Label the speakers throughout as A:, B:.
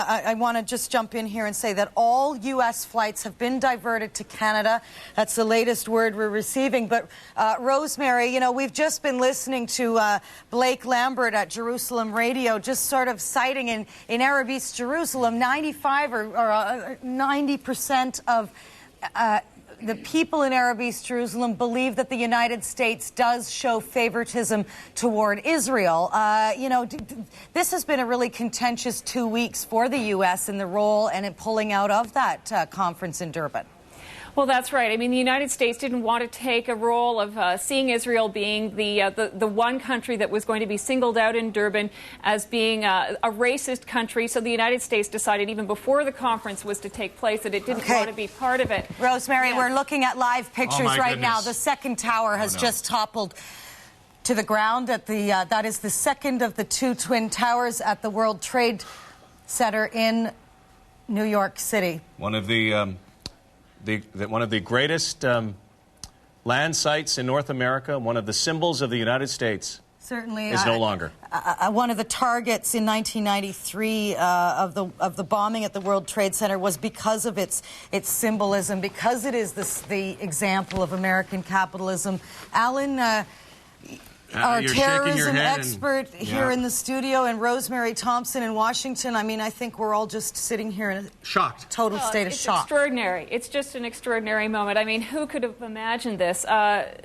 A: I want to just jump in here and say that all U.S. flights have been diverted to Canada. That's the latest word we're receiving. But, Rosemary, you know, we've just been listening to Blake Lambert at Jerusalem Radio, just sort of citing in Arab East Jerusalem, 95 or 90% of the people in Arab East Jerusalem believe that the United States does show favoritism toward Israel. You know, this has been a really contentious 2 weeks for the U.S. in the role and in pulling out of that conference in Durban.
B: Well, that's right. I mean, the United States didn't want to take a role of seeing Israel being the one country that was going to be singled out in Durban as being a racist country. So the United States decided even before the conference was to take place that it didn't want to be part of it.
A: Rosemary, we're looking at live pictures right now. The second tower has just toppled to the ground at the that is the second of the two twin towers at the World Trade Center in New York City.
C: One of the greatest land sites in North America, one of the symbols of the United States,
A: certainly
C: is no longer.
A: One of the targets in 1993 of the bombing at the World Trade Center was because of its symbolism, because it is the example of American capitalism. Alan, our terrorism expert here in the studio, and Rosemary Thompson in Washington. I mean, I think we're all just sitting here in a
C: shocked,
A: total state of shock.
B: It's extraordinary. It's just an extraordinary moment. I mean, who could have imagined this?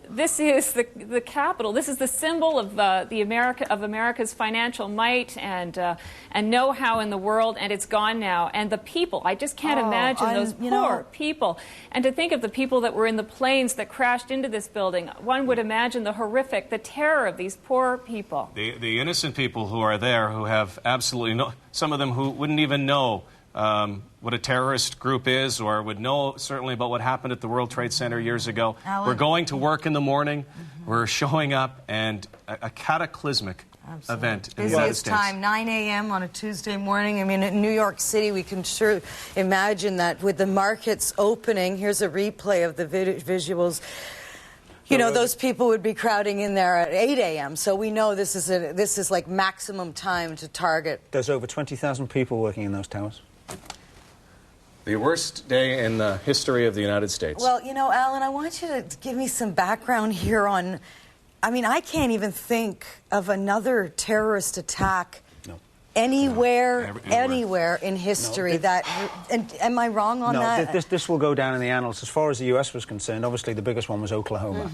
B: This is the capital. This is the symbol of America's financial might and know-how in the world, and it's gone now. And the people, I just can't imagine those poor people. And to think of the people that were in the planes that crashed into this building, one would imagine the horrific, the terror of these poor people.
C: The innocent people who are there, who have absolutely no, some of them who wouldn't even know what a terrorist group is, or would know certainly about what happened at the World Trade Center years ago.
A: Alan.
C: We're going to work in the morning, we're showing up, and a cataclysmic event in the United States.
A: Busiest time, 9 a.m. on a Tuesday morning. I mean, in New York City, we can sure imagine that with the markets opening. Here's a replay of the visuals. You know, those people would be crowding in there at 8 a.m., so we know this is like maximum time to target.
D: There's over 20,000 people working in those towers.
C: The worst day in the history of the United States.
A: Well, you know, Alan, I want you to give me some background here on, I mean, I can't even think of another terrorist attack anywhere in history that... And am I wrong on that?
D: No, this will go down in the annals. As far as the U.S. was concerned, obviously the biggest one was Oklahoma.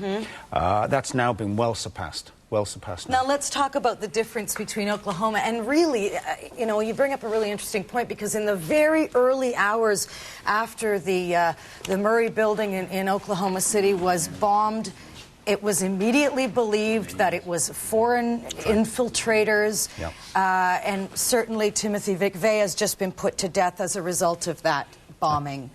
D: That's now been well surpassed. Now
A: let's talk about the difference between Oklahoma and really, you know, you bring up a really interesting point, because in the very early hours after the Murray building in Oklahoma City was bombed, it was immediately believed that it was foreign infiltrators, and certainly Timothy McVeigh has just been put to death as a result of that bombing.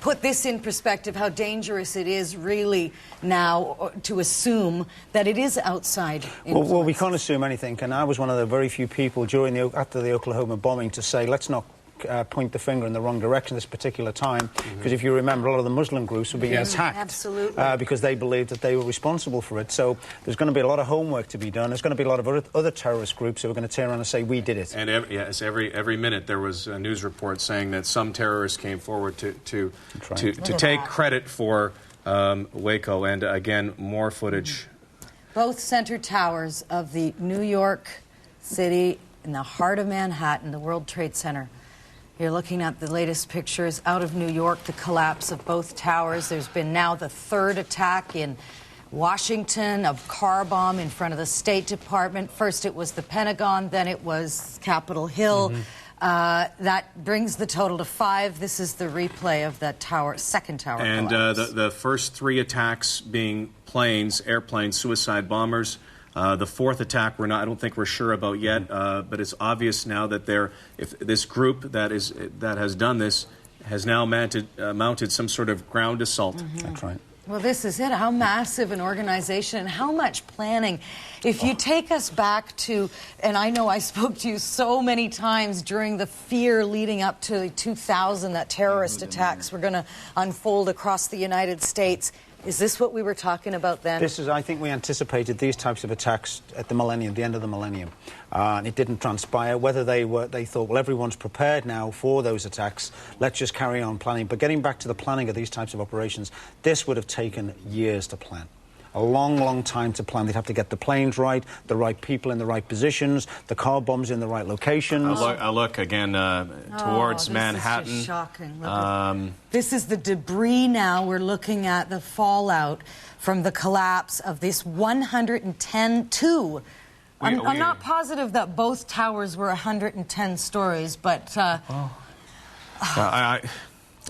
A: Put this in perspective, how dangerous it is really now to assume that it is outside influence.
D: Well, we can't assume anything, and I was one of the very few people after the Oklahoma bombing to say, let's not point the finger in the wrong direction this particular time, because if you remember, a lot of the Muslim groups were being attacked because they believed that they were responsible for it. So there's going to be a lot of homework to be done. There's going to be a lot of other terrorist groups who are going to turn around and say, we did it.
C: And every minute there was a news report saying that some terrorists came forward to take credit for Waco, and again, more footage.
A: Both center towers of the New York City, in the heart of Manhattan, the World Trade Center. You're looking at the latest pictures out of New York, the collapse of both towers. There's been now the third attack in Washington, a car bomb in front of the State Department. First it was the Pentagon, then it was Capitol Hill. That brings the total to 5. This is the replay of that second tower
C: collapse. And the first 3 attacks being airplanes, suicide bombers. The fourth attack, I don't think we're sure about yet, but it's obvious now that if this group that has done this has now mounted some sort of ground assault.
D: That's right.
A: Well, this is it. How massive an organization and how much planning. If you take us back to, and I know I spoke to you so many times during the fear leading up to 2000 that terrorist attacks were going to unfold across the United States. Is this what we were talking about then?
D: This is, I think we anticipated these types of attacks at the millennium, the end of the millennium. And it didn't transpire. Whether they thought, well, everyone's prepared now for those attacks, let's just carry on planning. But getting back to the planning of these types of operations, this would have taken years to plan. A long, long time to plan. They'd have to get the planes right, the right people in the right positions, the car bombs in the right locations.
C: I look again towards Manhattan.
A: This is just shocking. This is the debris now. We're looking at the fallout from the collapse of this 110. I'm not positive that both towers were 110 stories, but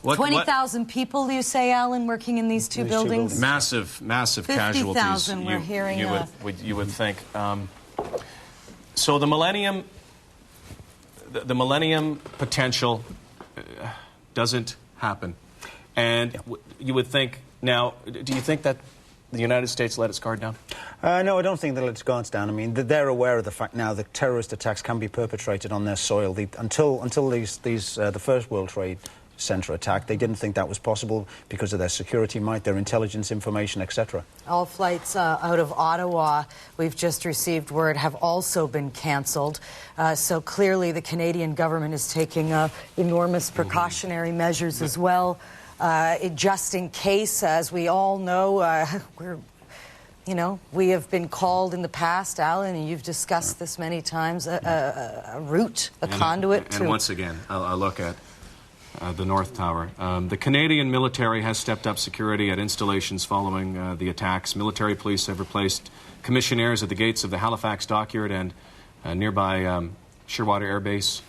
A: 20,000 people, you say, Alan, working in these two buildings?
C: Massive casualties.
A: 50,000, we're hearing.
C: You would think. So the millennium potential doesn't happen. And you would think, now, do you think that the United States let its guard down?
D: No, I don't think they'll let its guards down. I mean, they're aware of the fact now that terrorist attacks can be perpetrated on their soil. Until the First World Trade Center attack, they didn't think that was possible because of their security might, their intelligence information, etc.
A: All flights out of Ottawa, we've just received word, have also been cancelled. So clearly the Canadian government is taking enormous precautionary measures as well. Just in case, as we all know, we have been called in the past, Alan, and you've discussed this many times, a route, a conduit.
C: And once again, I'll look at the North Tower. The Canadian military has stepped up security at installations following the attacks. Military police have replaced commissionaires at the gates of the Halifax Dockyard and nearby Shearwater Air Base.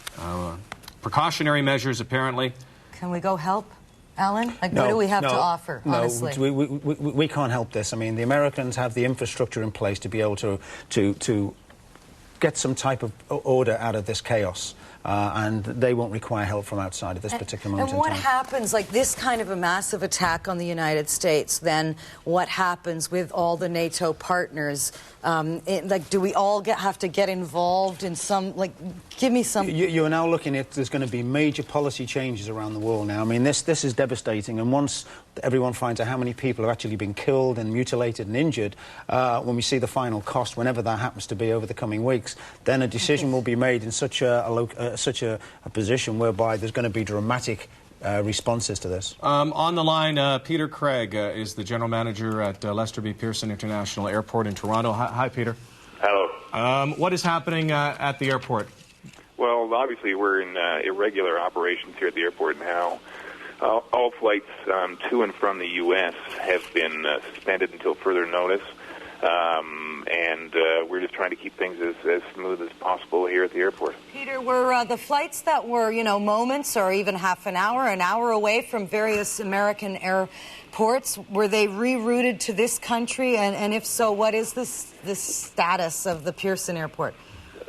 C: Precautionary measures, apparently.
A: Can we go help, Alan? What do we have to offer, honestly?
D: No, we can't help this. I mean, the Americans have the infrastructure in place to be able to get some type of order out of this chaos. And they won't require help from outside at this particular moment in time.
A: And what happens, like this kind of a massive attack on the United States, then what happens with all the NATO partners? Do we all have to get involved in some, give me some...
D: You are now looking at, there's going to be major policy changes around the world now. I mean, this is devastating, and once everyone finds out how many people have actually been killed and mutilated and injured, when we see the final cost, whenever that happens to be over the coming weeks, then a decision will be made in such a position whereby there's going to be dramatic responses to this.
C: On the line, Peter Craig is the general manager at Lester B. Pearson International Airport in Toronto. Hi, Peter.
E: Hello.
C: What is happening at the airport?
E: Well, obviously we're in irregular operations here at the airport now. All flights to and from the U.S. have been suspended until further notice. And we're just trying to keep things as smooth as possible here at the airport.
A: Peter, were the flights that were, moments or even half an hour away from various American airports, were they rerouted to this country? And if so, what is the status of the Pearson Airport?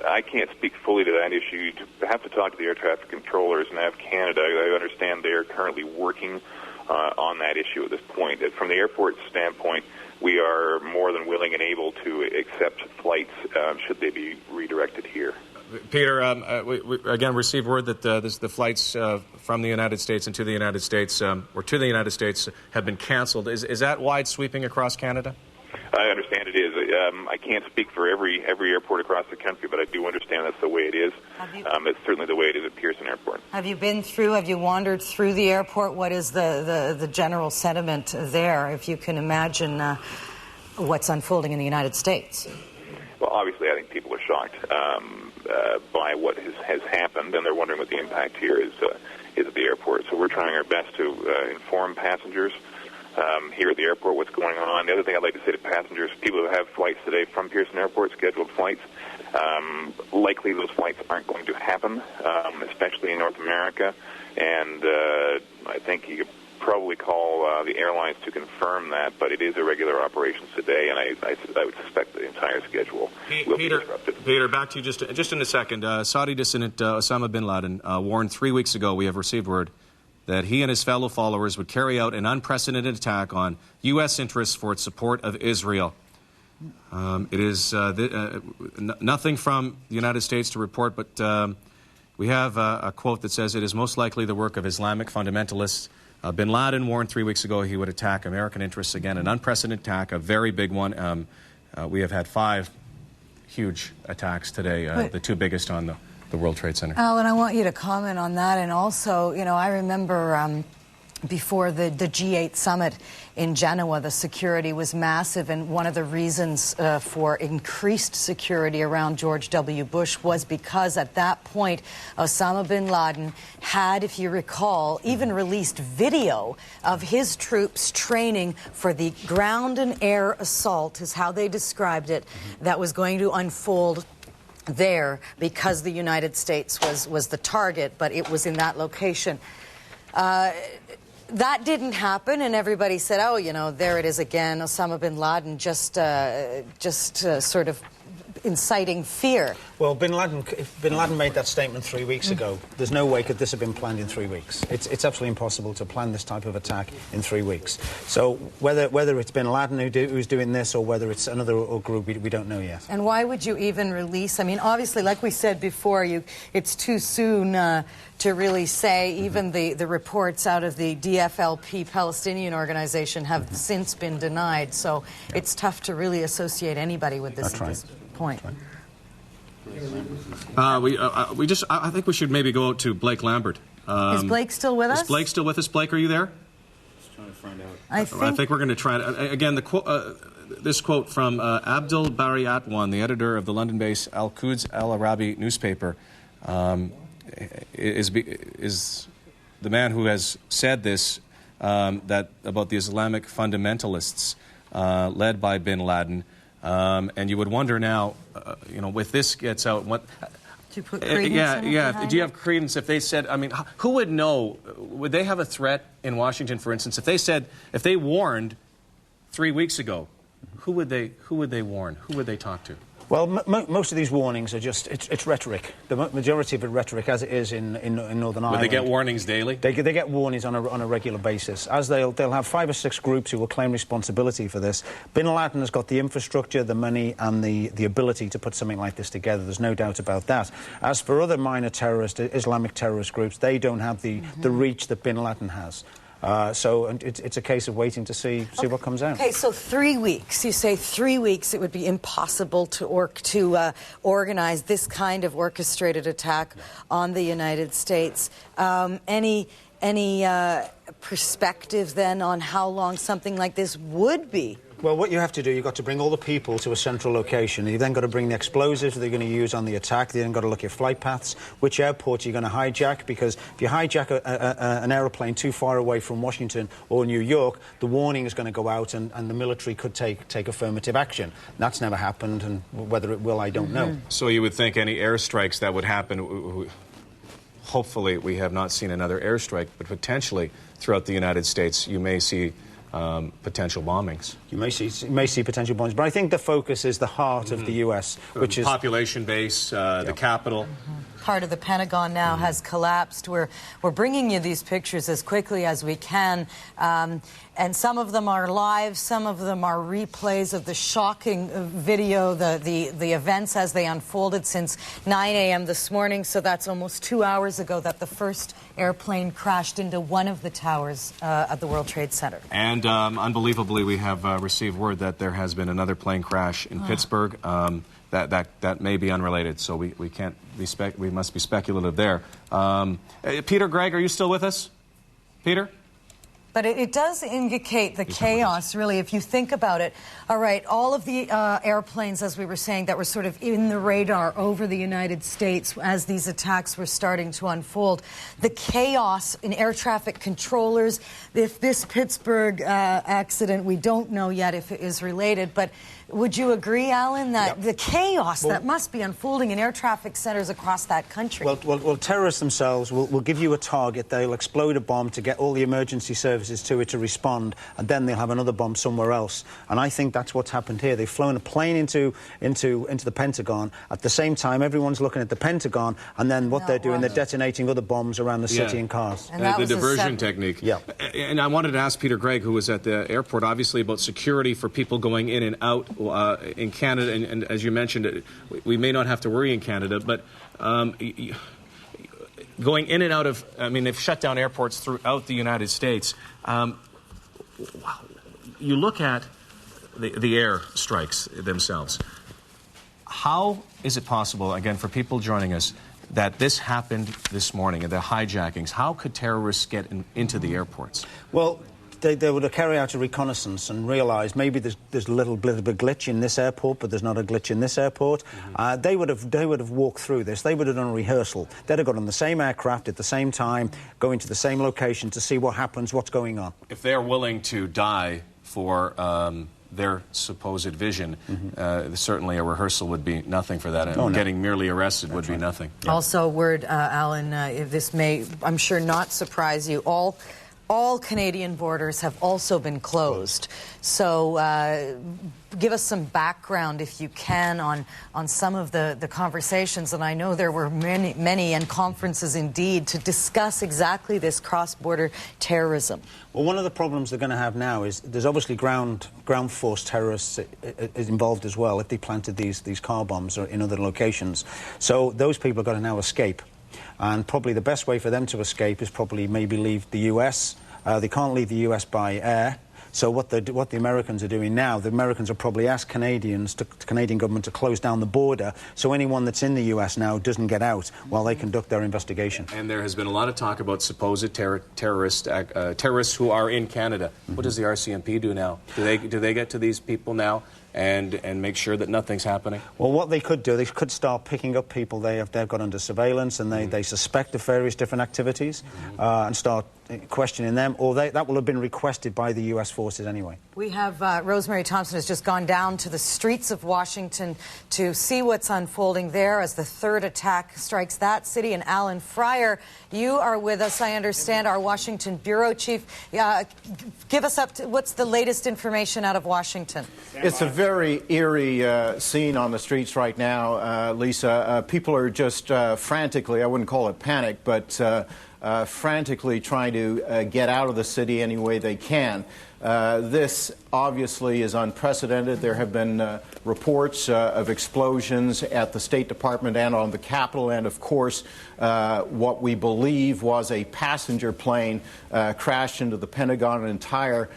E: I can't speak fully to that issue. You have to talk to the air traffic controllers in Nav Canada. I understand they are currently working on that issue at this point. From the airport standpoint, we are more than willing and able to accept flights should they be redirected here.
C: Peter, we again received word that the flights from the United States and to the United States, or to the United States, have been canceled. Is that wide sweeping across Canada?
E: I understand it is. I can't speak for every airport across the country, but I do understand that's the way it is. It's certainly the way it is at Pearson Airport.
A: Have you wandered through the airport? What is the general sentiment there, if you can imagine what's unfolding in the United States?
E: Well, obviously, I think people are shocked by what has happened, and they're wondering what the impact here is at the airport. So we're trying our best to inform passengers here at the airport what's going on. The other thing I'd like to say to passengers, people who have flights today from Pearson Airport, scheduled flights, likely those flights aren't going to happen, especially in North America. And I think you could probably call the airlines to confirm that, but it is irregular operations today, and I would suspect the entire schedule will be disrupted.
C: Peter, back to you just in a second. Saudi dissident Osama bin Laden warned 3 weeks ago, we have received word, that he and his fellow followers would carry out an unprecedented attack on U.S. interests for its support of Israel. It is nothing from the United States to report, but we have a quote that says it is most likely the work of Islamic fundamentalists. Bin Laden warned 3 weeks ago he would attack American interests again, an unprecedented attack, a very big one. We have had 5 huge attacks today, the 2 biggest on the World Trade Center.
A: Alan, I want you to comment on that. And also, you know, I remember before the G8 summit in Genoa, the security was massive, and one of the reasons for increased security around George W. Bush was because at that point Osama bin Laden had, if you recall, even released video of his troops training for the ground and air assault, is how they described it, that was going to unfold there because the United States was the target, but it was in that location. That didn't happen, and everybody said, oh, you know, there it is again, Osama bin Laden just sort of inciting fear.
D: Well, bin Laden made that statement 3 weeks ago. There's no way could this have been planned in 3 weeks. It's absolutely impossible to plan this type of attack in 3 weeks. So whether it's bin Laden who's doing this or whether it's another group, we don't know yet.
A: And why would you even release? I mean, obviously, like we said before, it's too soon to really say. Even the reports out of the DFLP Palestinian organization have since been denied. So it's tough to really associate anybody with this at this point.
C: I think we should maybe go out to Blake Lambert.
A: Is Blake still with us?
C: Is Blake still with us? Blake, are you there?
F: Just trying to find out.
C: I think we're going to try to, again, this quote from Abdul Bari Atwan, the editor of the London-based Al-Quds Al-Arabi newspaper, is the man who has said this, that about the Islamic fundamentalists led by bin Laden. And you would wonder now, you know, if this gets out, what?
A: Do you put credence in it?
C: Do you have credence if they said? I mean, who would know? Would they have a threat in Washington, for instance, if they warned 3 weeks ago? Who would they warn? Who would they talk to?
D: Well, most of these warnings are just, it's rhetoric. The majority of it rhetoric, as it is in Northern Ireland.
C: Would they get warnings daily?
D: They get warnings on a regular basis. As they'll have 5 or 6 groups who will claim responsibility for this. Bin Laden has got the infrastructure, the money, and the ability to put something like this together. There's no doubt about that. As for other minor terrorist, Islamic terrorist groups, they don't have the reach that bin Laden has. So it's a case of waiting to see what comes out.
A: Okay, so 3 weeks. You say 3 weeks it would be impossible to organize this kind of orchestrated attack on the United States. Any perspective then on how long something like this would be?
D: Well, what you have to do, you've got to bring all the people to a central location. You've then got to bring the explosives they're going to use on the attack. You've then got to look at flight paths, which airports you're going to hijack, because if you hijack an aeroplane too far away from Washington or New York, the warning is going to go out and the military could take affirmative action. That's never happened, and whether it will, I don't know.
C: So you would think any airstrikes that would happen, hopefully we have not seen another airstrike, but potentially throughout the United States you may see potential bombings.
D: You may see potential bombings, but I think the focus is the heart of the U.S., which is
C: population base, the capital.
A: Part of the Pentagon now has collapsed. We're bringing you these pictures as quickly as we can, and some of them are live, some of them are replays of the shocking video, the events as they unfolded since 9 a.m. this morning. So that's almost 2 hours ago that the first airplane crashed into one of the towers at the World Trade Center.
C: And unbelievably, we have received word that there has been another plane crash in Pittsburgh. That may be unrelated, so we must be speculative there. Peter Gregg, are you still with us? Peter?
A: But it does indicate the chaos, really, if you think about it. All right, all of the airplanes, as we were saying, that were sort of in the radar over the United States as these attacks were starting to unfold. The chaos in air traffic controllers, if this Pittsburgh accident, we don't know yet if it is related, but would you agree, Alan, that the chaos that must be unfolding in air traffic centers across that country?
D: Well, terrorists themselves will give you a target. They'll explode a bomb to get all the emergency services to it to respond, and then they'll have another bomb somewhere else. And I think that's what's happened here. They've flown a plane into the Pentagon. At the same time, everyone's looking at the Pentagon, and then what they're doing, they're detonating other bombs around the city and cars.
A: And
C: the diversion technique.
D: Yeah.
C: And I wanted to ask Peter Gregg, who was at the airport, obviously, about security for people going in and out in Canada, and as you mentioned, we may not have to worry in Canada, but going in and out of, I mean, they've shut down airports throughout the United States. You look at the air strikes themselves. How is it possible, again, for people joining us, that this happened this morning, the hijackings? How could terrorists get into the airports?
D: Well, they would have carried out a reconnaissance and realised maybe there's a little bit of a glitch in this airport, but there's not a glitch in this airport. They would have walked through this. They would have done a rehearsal. They'd have got on the same aircraft at the same time, going to the same location to see what happens, what's going on.
C: If they're willing to die for their supposed vision, certainly a rehearsal would be nothing for that, and getting merely arrested would be nothing.
A: Yeah. Also, word, Alan, if this may, I'm sure, not surprise you, all Canadian borders have also been closed. So give us some background, if you can, on some of the conversations. And I know there were many and conferences indeed to discuss exactly this cross-border terrorism.
D: Well, one of the problems they're going to have now is there's obviously ground force terrorists is involved as well if they planted these car bombs or in other locations. So those people are going to now escape. And probably the best way for them to escape is probably maybe leave the U.S. They can't leave the U.S. by air. So what the Americans are doing now, the Americans have probably asked Canadian government to close down the border so anyone that's in the U.S. now doesn't get out while they conduct their investigation.
C: And there has been a lot of talk about supposed terrorists who are in Canada. What does the RCMP do now? Do they get to these people now and make sure that nothing's happening?
D: Well, what they could do, they could start picking up people they've got under surveillance and they suspect of various different activities and start questioning them, or that will have been requested by the U.S. forces anyway.
A: We have Rosemary Thompson has just gone down to the streets of Washington to see what's unfolding there as the third attack strikes that city. And Alan Fryer, you are with us, I understand, our Washington bureau chief. Give us up to what's the latest information out of Washington.
G: It's a very eerie scene on the streets right now, Lisa. People are just frantically, I wouldn't call it panic, but frantically trying to get out of the city any way they can. This obviously is unprecedented. There have been reports of explosions at the State Department and on the Capitol, and of course what we believe was a passenger plane crashed into the Pentagon. An entire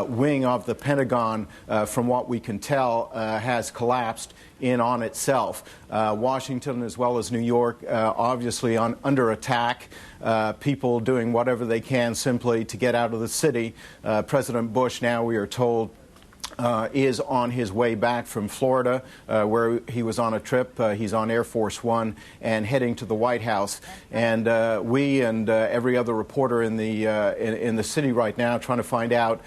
G: wing of the Pentagon, from what we can tell, has collapsed in on itself. Washington as well as New York obviously under attack. People doing whatever they can simply to get out of the city. President Bush now, we are told, is on his way back from Florida, where he was on a trip. He's on Air Force One and heading to the White House. And we and every other reporter in the city right now trying to find out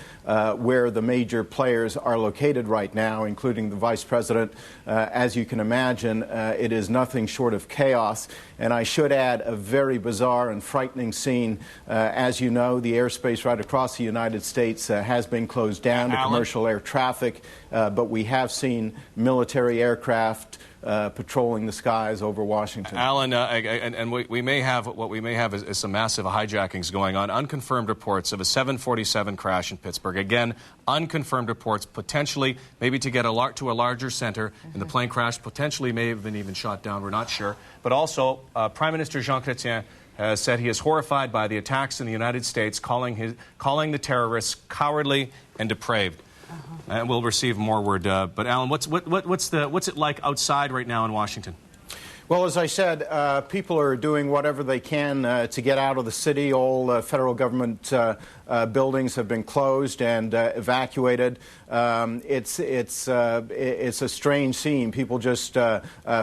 G: where the major players are located right now, including the Vice President. As you can imagine, it is nothing short of chaos. And I should add, a very bizarre and frightening scene. As you know, the airspace right across the United States has been closed down to commercial air traffic, but we have seen military aircraft patrolling the skies over Washington.
C: Alan, and we may have is some massive hijackings going on. Unconfirmed reports of a 747 crash in Pittsburgh. Again, unconfirmed reports, potentially maybe to get to a larger center, and the plane crash potentially may have been even shot down. We're not sure. But also, Prime Minister Jean Chrétien has said he is horrified by the attacks in the United States, calling the terrorists cowardly and depraved. And we'll receive more word. But Alan, what's it like outside right now in Washington?
G: Well, as I said, people are doing whatever they can to get out of the city. All federal government buildings have been closed and evacuated. It's a strange scene. People just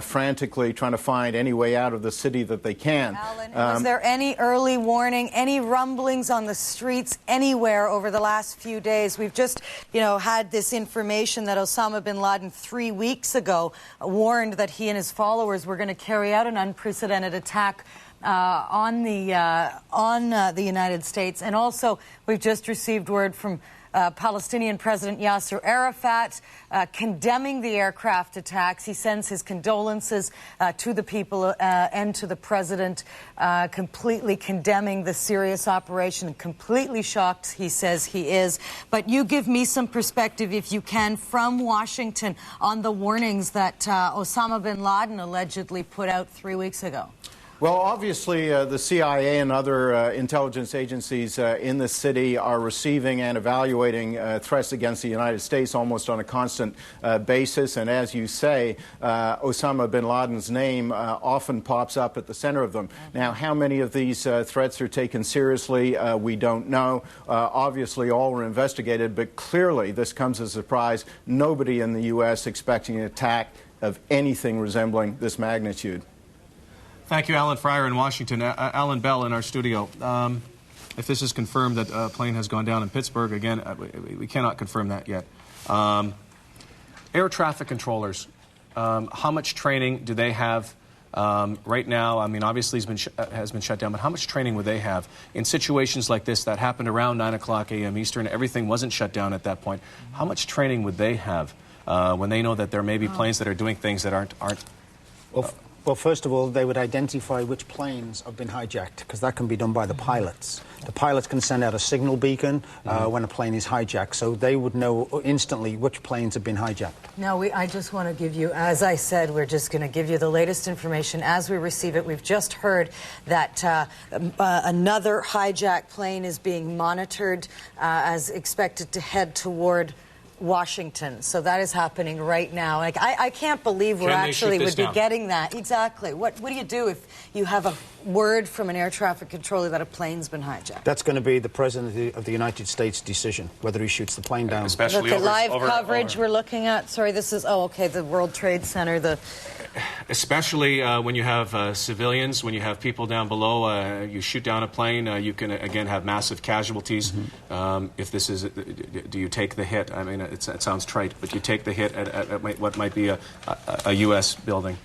G: frantically trying to find any way out of the city that they can.
A: Alan, was there any early warning, any rumblings on the streets anywhere over the last few days? We've just, had this information that Osama bin Laden 3 weeks ago warned that he and his followers were going to carry out an unprecedented attack on the United States. And also, we've just received word from Palestinian President Yasser Arafat condemning the aircraft attacks. He sends his condolences to the people and to the president, completely condemning the serious operation, and completely shocked, he says he is. But you give me some perspective, if you can, from Washington on the warnings that Osama bin Laden allegedly put out 3 weeks ago.
G: Well, obviously, the CIA and other intelligence agencies in the city are receiving and evaluating threats against the United States almost on a constant basis. And as you say, Osama bin Laden's name often pops up at the center of them. Now, how many of these threats are taken seriously, we don't know. Obviously, all were investigated, but clearly this comes as a surprise. Nobody in the U.S. expecting an attack of anything resembling this magnitude.
C: Thank you, Alan Fryer in Washington. Alan Bell in our studio. If this is confirmed that a plane has gone down in Pittsburgh, again, we cannot confirm that yet. Air traffic controllers, how much training do they have right now? I mean, obviously has been shut down, but how much training would they have in situations like this that happened around 9 o'clock a.m. Eastern? Everything wasn't shut down at that point. How much training would they have when they know that there may be planes that are doing things that aren't
D: Well, first of all, they would identify which planes have been hijacked, because that can be done by the pilots. The pilots can send out a signal beacon when a plane is hijacked, so they would know instantly which planes have been hijacked.
A: Now, I just want to give you, as I said, we're just going to give you the latest information as we receive it. We've just heard that another hijacked plane is being monitored as expected to head toward Washington. So that is happening right now. Like, I can't believe we actually would be getting that. Exactly. What do you do if you have a word from an air traffic controller that a plane's been hijacked? That's going to be the President of the United States decision, whether he shoots the plane down.
C: Especially
A: Look at live coverage we're looking at. Sorry, this is, the World Trade Center,
C: Especially when you have civilians, when you have people down below, you shoot down a plane, you can, again, have massive casualties. If this is, do you take the hit? I mean, it sounds trite, but you take the hit at what might be a U.S. building.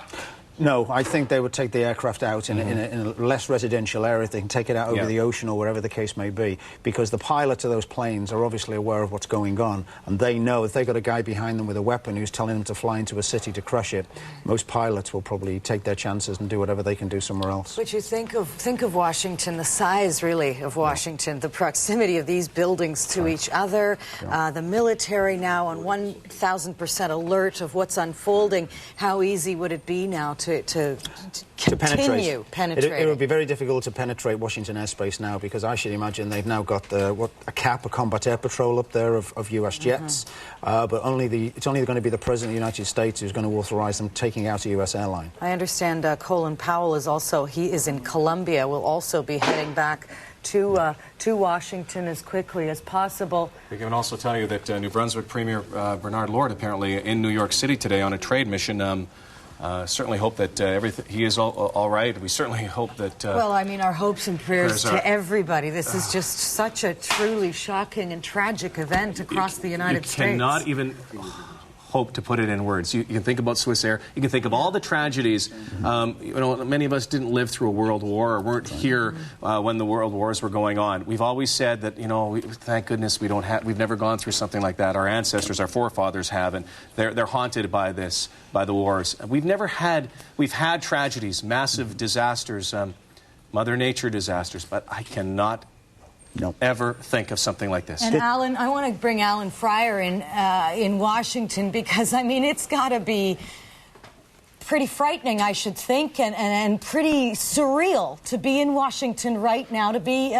D: No, I think they would take the aircraft out in a less residential area. They can take it out over the ocean or wherever the case may be, because the pilots of those planes are obviously aware of what's going on, and they know if they've got a guy behind them with a weapon who's telling them to fly into a city to crush it, most pilots will probably take their chances and do whatever they can do somewhere else. But you think of Washington, the size, really, of Washington, the proximity of these buildings to each other, the military now on 1,000% alert of what's unfolding. How easy would it be now to continue penetrating? It would be very difficult to penetrate Washington airspace now, because I should imagine they've now got a combat air patrol up there of U.S. jets, but it's only going to be the President of the United States who's going to authorize them taking out a U.S. airline. I understand Colin Powell he is in Colombia, will also be heading back to Washington as quickly as possible.
C: We can also tell you that New Brunswick Premier Bernard Lord apparently in New York City today on a trade mission. Certainly hope that he is all right. We certainly hope that...
A: well, I mean, our hopes and prayers to everybody. This is just such a truly shocking and tragic event across the United States.
C: You cannot even hope to put it in words. You can think about Swiss Air. You can think of all the tragedies. Many of us didn't live through a world war or weren't here when the world wars were going on. We've always said that, thank goodness we've never gone through something like that. Our ancestors, our forefathers have, and they're haunted by the wars. We've had tragedies, massive disasters, Mother Nature disasters, but I cannot ever think of something like this.
A: And Alan, I want to bring Alan Fryer in Washington, because, I mean, it's got to be pretty frightening, I should think, and pretty surreal to be in Washington right now, to be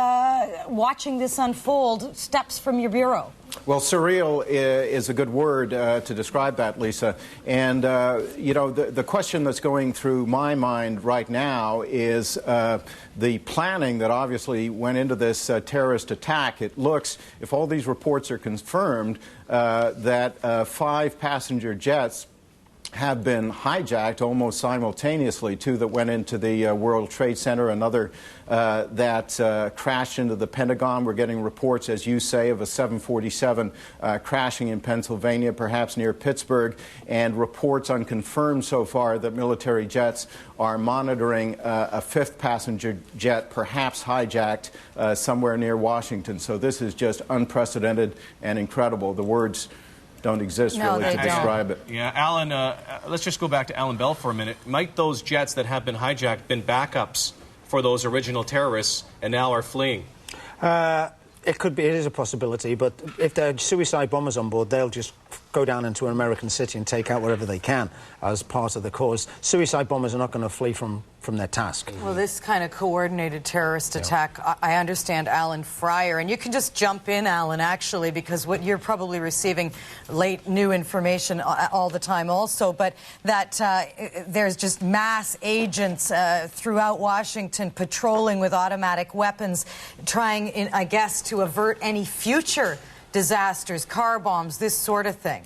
A: watching this unfold steps from your bureau.
G: Well, surreal is a good word to describe that, Lisa. And, the question that's going through my mind right now is the planning that obviously went into this terrorist attack. It looks, if all these reports are confirmed, that 5 passenger jets have been hijacked almost simultaneously, 2 that went into the World Trade Center, another that crashed into the Pentagon. We're getting reports, as you say, of a 747 crashing in Pennsylvania, perhaps near Pittsburgh, and reports unconfirmed so far that military jets are monitoring a 5th passenger jet, perhaps hijacked somewhere near Washington. So this is just unprecedented and incredible. The words don't exist really to describe it.
C: Yeah, Alan, let's just go back to Alan Bell for a minute. Might those jets that have been hijacked been backups for those original terrorists and now are fleeing?
D: It could be. It is a possibility, but if there are suicide bombers on board, they'll just go down into an American city and take out whatever they can as part of the cause. Suicide bombers are not going to flee from their task.
A: Well, this kind of coordinated terrorist attack, I understand Alan Fryer, and you can just jump in, Alan, actually, because what you're probably receiving late new information all the time also, but that there's just mass agents throughout Washington patrolling with automatic weapons, trying, I guess, to avert any future disasters, car bombs, this sort of thing.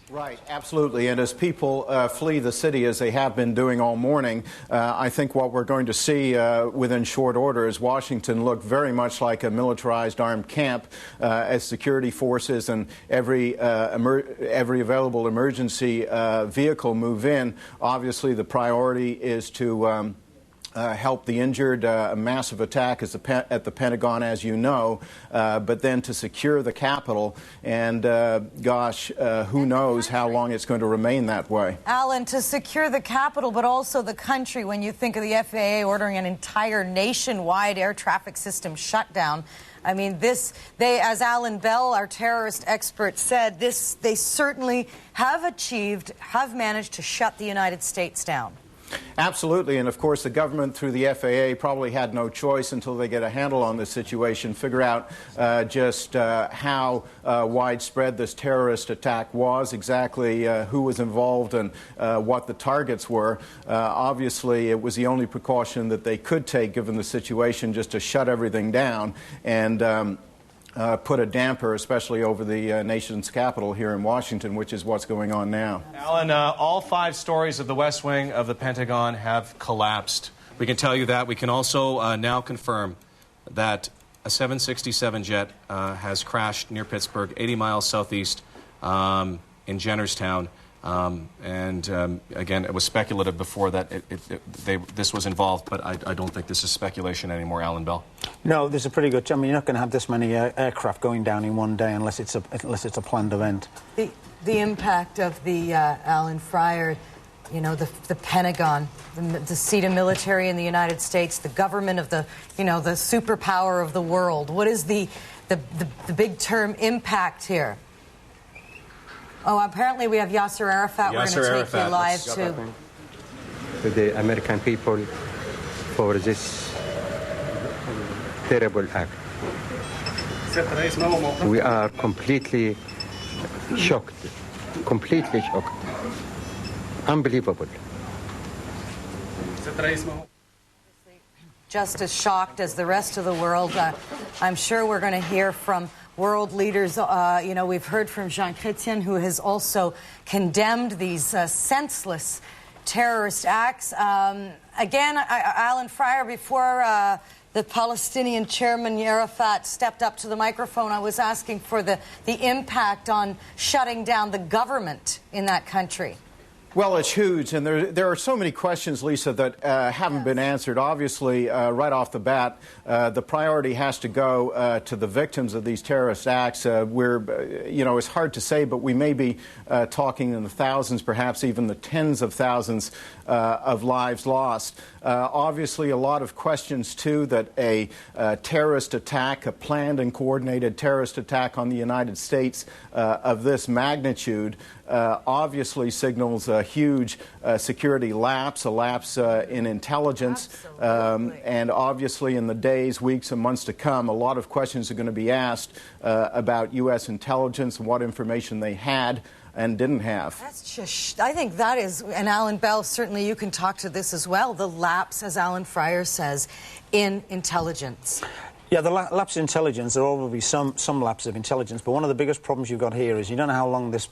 G: Right, absolutely. And as people flee the city, as they have been doing all morning, I think what we're going to see within short order is Washington look very much like a militarized armed camp as security forces and every available emergency vehicle move in. Obviously, the priority is to help the injured. A massive attack is at the Pentagon, as you know, but then to secure the Capitol, and gosh, who knows how long it's going to remain that way.
A: Alan, to secure the Capitol, but also the country, when you think of the FAA ordering an entire nationwide air traffic system shutdown, I mean, as Alan Bell, our terrorist expert, said, they certainly have managed to shut the United States down.
G: Absolutely, and of course the government through the FAA probably had no choice until they get a handle on this situation, figure out just how widespread this terrorist attack was, exactly who was involved and what the targets were. Obviously, it was the only precaution that they could take given the situation, just to shut everything down and put a damper, especially over the nation's capital here in Washington, which is what's going on now.
C: Alan, all 5 stories of the West Wing of the Pentagon have collapsed. We can tell you that. We can also now confirm that a 767 jet has crashed near Pittsburgh, 80 miles southeast in Jennerstown. Again, it was speculative before that this was involved, but I don't think this is speculation anymore, Alan Bell.
D: No, there's a pretty good. I mean, you're not going to have this many aircraft going down in one day unless it's a planned event.
A: The impact of the Alan Fryer, you know, the Pentagon, the seat of military in the United States, the government of the superpower of the world. What is the big term impact here? Oh, apparently we have Yasser Arafat. We're going to take you live
H: to the American people for this terrible act. We are completely shocked, unbelievable.
A: Just as shocked as the rest of the world. I'm sure we're going to hear from world leaders. You know, we've heard from Jean Chrétien, who has also condemned these senseless terrorist acts. Again, Alan Fryer, before the Palestinian chairman Arafat stepped up to the microphone, I was asking for the impact on shutting down the government in that country.
G: Well, it's huge, and there are so many questions, Lisa, that haven't been answered. Obviously, right off the bat, the priority has to go to the victims of these terrorist acts. It's hard to say, but we may be talking in the thousands, perhaps even the tens of thousands of lives lost. Obviously, a lot of questions, too, that a terrorist attack, a planned and coordinated terrorist attack on the United States of this magnitude obviously signals a huge security lapse, a lapse in intelligence, and obviously in the days, weeks, and months to come, a lot of questions are going to be asked about U.S. intelligence and what information they had and didn't have.
A: That's just, I think that is, and Alan Bell, certainly you can talk to this as well, the lapse, as Alan Fryer says, in intelligence.
D: Yeah, the lapse in intelligence, there will be some lapse of intelligence, but one of the biggest problems you've got here is you don't know how long this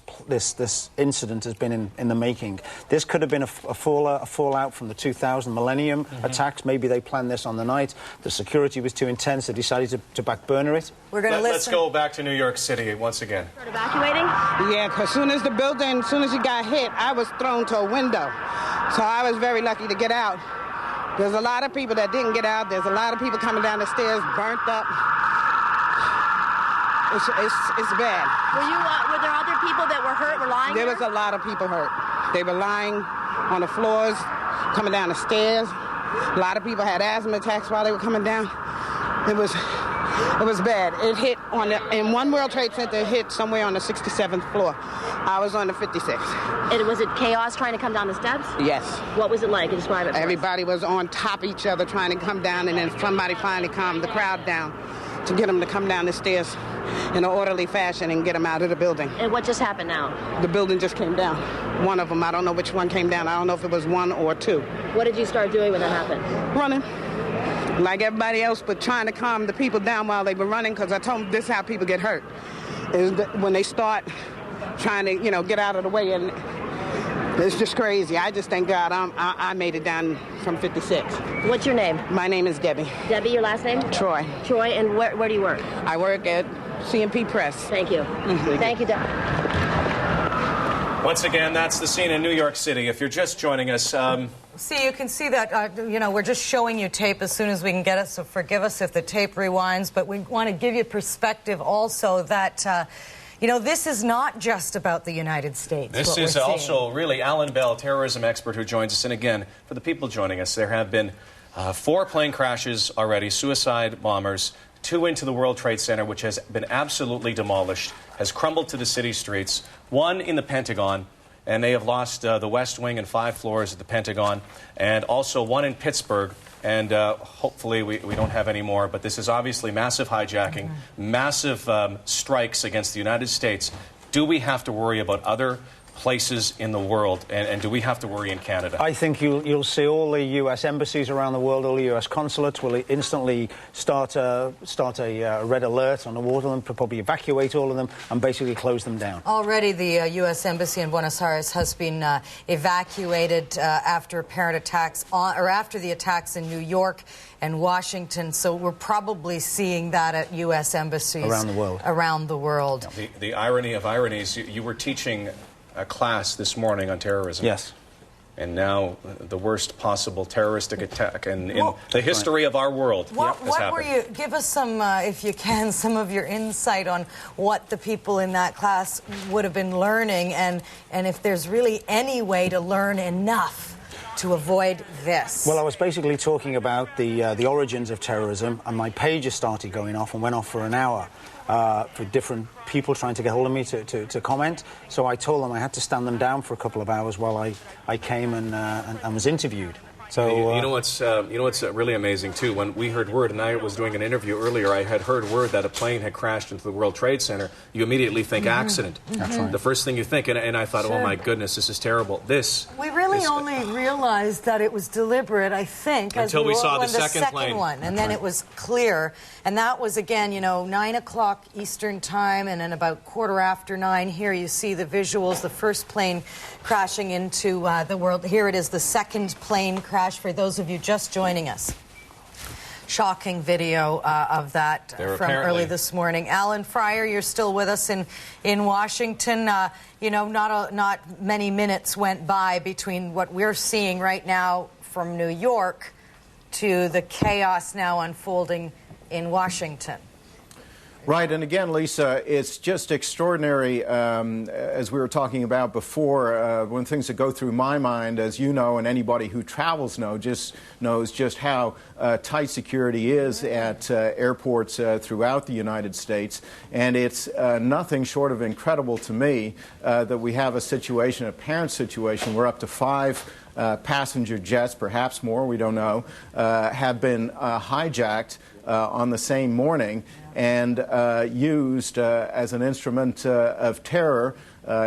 D: incident has been in the making. This could have been a fallout from the 2000 millennium attacks. Maybe they planned this on the night. The security was too intense. They decided to backburner it.
A: We're going to listen.
C: Let's go back to New York City once again.
I: Start evacuating?
J: Yeah, because as soon as it got hit, I was thrown to a window. So I was very lucky to get out. There's a lot of people that didn't get out. There's a lot of people coming down the stairs, burnt up. It's bad.
I: Were there other people that were hurt, were lying
J: there? There was a lot of people hurt. They were lying on the floors, coming down the stairs. A lot of people had asthma attacks while they were coming down. It was bad. It hit in one World Trade Center, it hit somewhere on the 67th floor. I was on the 56th.
I: And was it chaos trying to come down the steps?
J: Yes.
I: What was it like? Describe it for us.
J: Everybody was on top of each other trying to come down, and then somebody finally calmed the crowd down to get them to come down the stairs in an orderly fashion and get them out of the building.
I: And what just happened now?
J: The building just came down. One of them, I don't know which one came down. I don't know if it was one or two.
I: What did you start doing when that happened?
J: Running. Like everybody else, but trying to calm the people down while they were running, because I told them this is how people get hurt. Is that when they start trying to, get out of the way, and it's just crazy. I just thank God I made it down from 56.
I: What's your name?
J: My name is Debbie.
I: Debbie, your last name?
J: Troy.
I: Troy, and where do you work?
J: I work at CMP Press.
I: Thank you. Thank you, Debbie.
C: Once again, that's the scene in New York City. If you're just joining us...
A: See, you can see that, we're just showing you tape as soon as we can get it, so forgive us if the tape rewinds, but we want to give you perspective also that, this is not just about the United States.
C: This is also really Alan Bell, terrorism expert, who joins us. And again, for the people joining us, there have been 4 plane crashes already, suicide bombers, 2 into the World Trade Center, which has been absolutely demolished, has crumbled to the city streets, 1 in the Pentagon, and they have lost the West Wing and 5 floors at the Pentagon, and also 1 in Pittsburgh, and hopefully we don't have any more, but this is obviously massive hijacking, massive strikes against the United States. Do we have to worry about other places in the world, and do we have to worry in Canada?
D: I think you'll see all the U.S. embassies around the world, all the U.S. consulates will instantly start a red alert on all of them, probably evacuate all of them, and basically close them down.
A: Already the U.S. embassy in Buenos Aires has been evacuated after apparent attacks after the attacks in New York and Washington, so we're probably seeing that at U.S. embassies
D: around the world.
C: The irony of ironies, you were teaching a class this morning on terrorism.
D: Yes.
C: And now the worst possible terroristic attack in the history of our world has happened.
A: Give us some, if you can, some of your insight on what the people in that class would have been learning, and if there's really any way to learn enough to avoid this.
D: Well, I was basically talking about the origins of terrorism, and my pager started going off and went off for an hour for different people trying to get hold of me to comment. So I told them I had to stand them down for a couple of hours while I came and was interviewed. So
C: you know what's really amazing too. When we heard word, and I was doing an interview earlier, I had heard word that a plane had crashed into the World Trade Center. You immediately think accident.
D: That's right.
C: The first thing you think, and I thought, oh my goodness, this is terrible.
A: We really only realized that it was deliberate, I think,
C: until we saw the second plane.
A: One, and then it was clear. And that was again, 9 o'clock Eastern time, and then about 9:15 here. You see the visuals. The first plane crashing into the world. Here it is, the second plane crash. For those of you just joining us, shocking video of that from early this morning. Alan Fryer, you're still with us in Washington. Not many minutes went by between what we're seeing right now from New York to the chaos now unfolding in Washington.
G: Right, and again, Lisa, it's just extraordinary, as we were talking about before, one of the things that go through my mind, as you know, and anybody who travels knows just how tight security is at airports throughout the United States, and it's nothing short of incredible to me that we have a apparent situation where up to 5 passenger jets, perhaps more, we don't know, have been hijacked on the same morning and used as an instrument of terror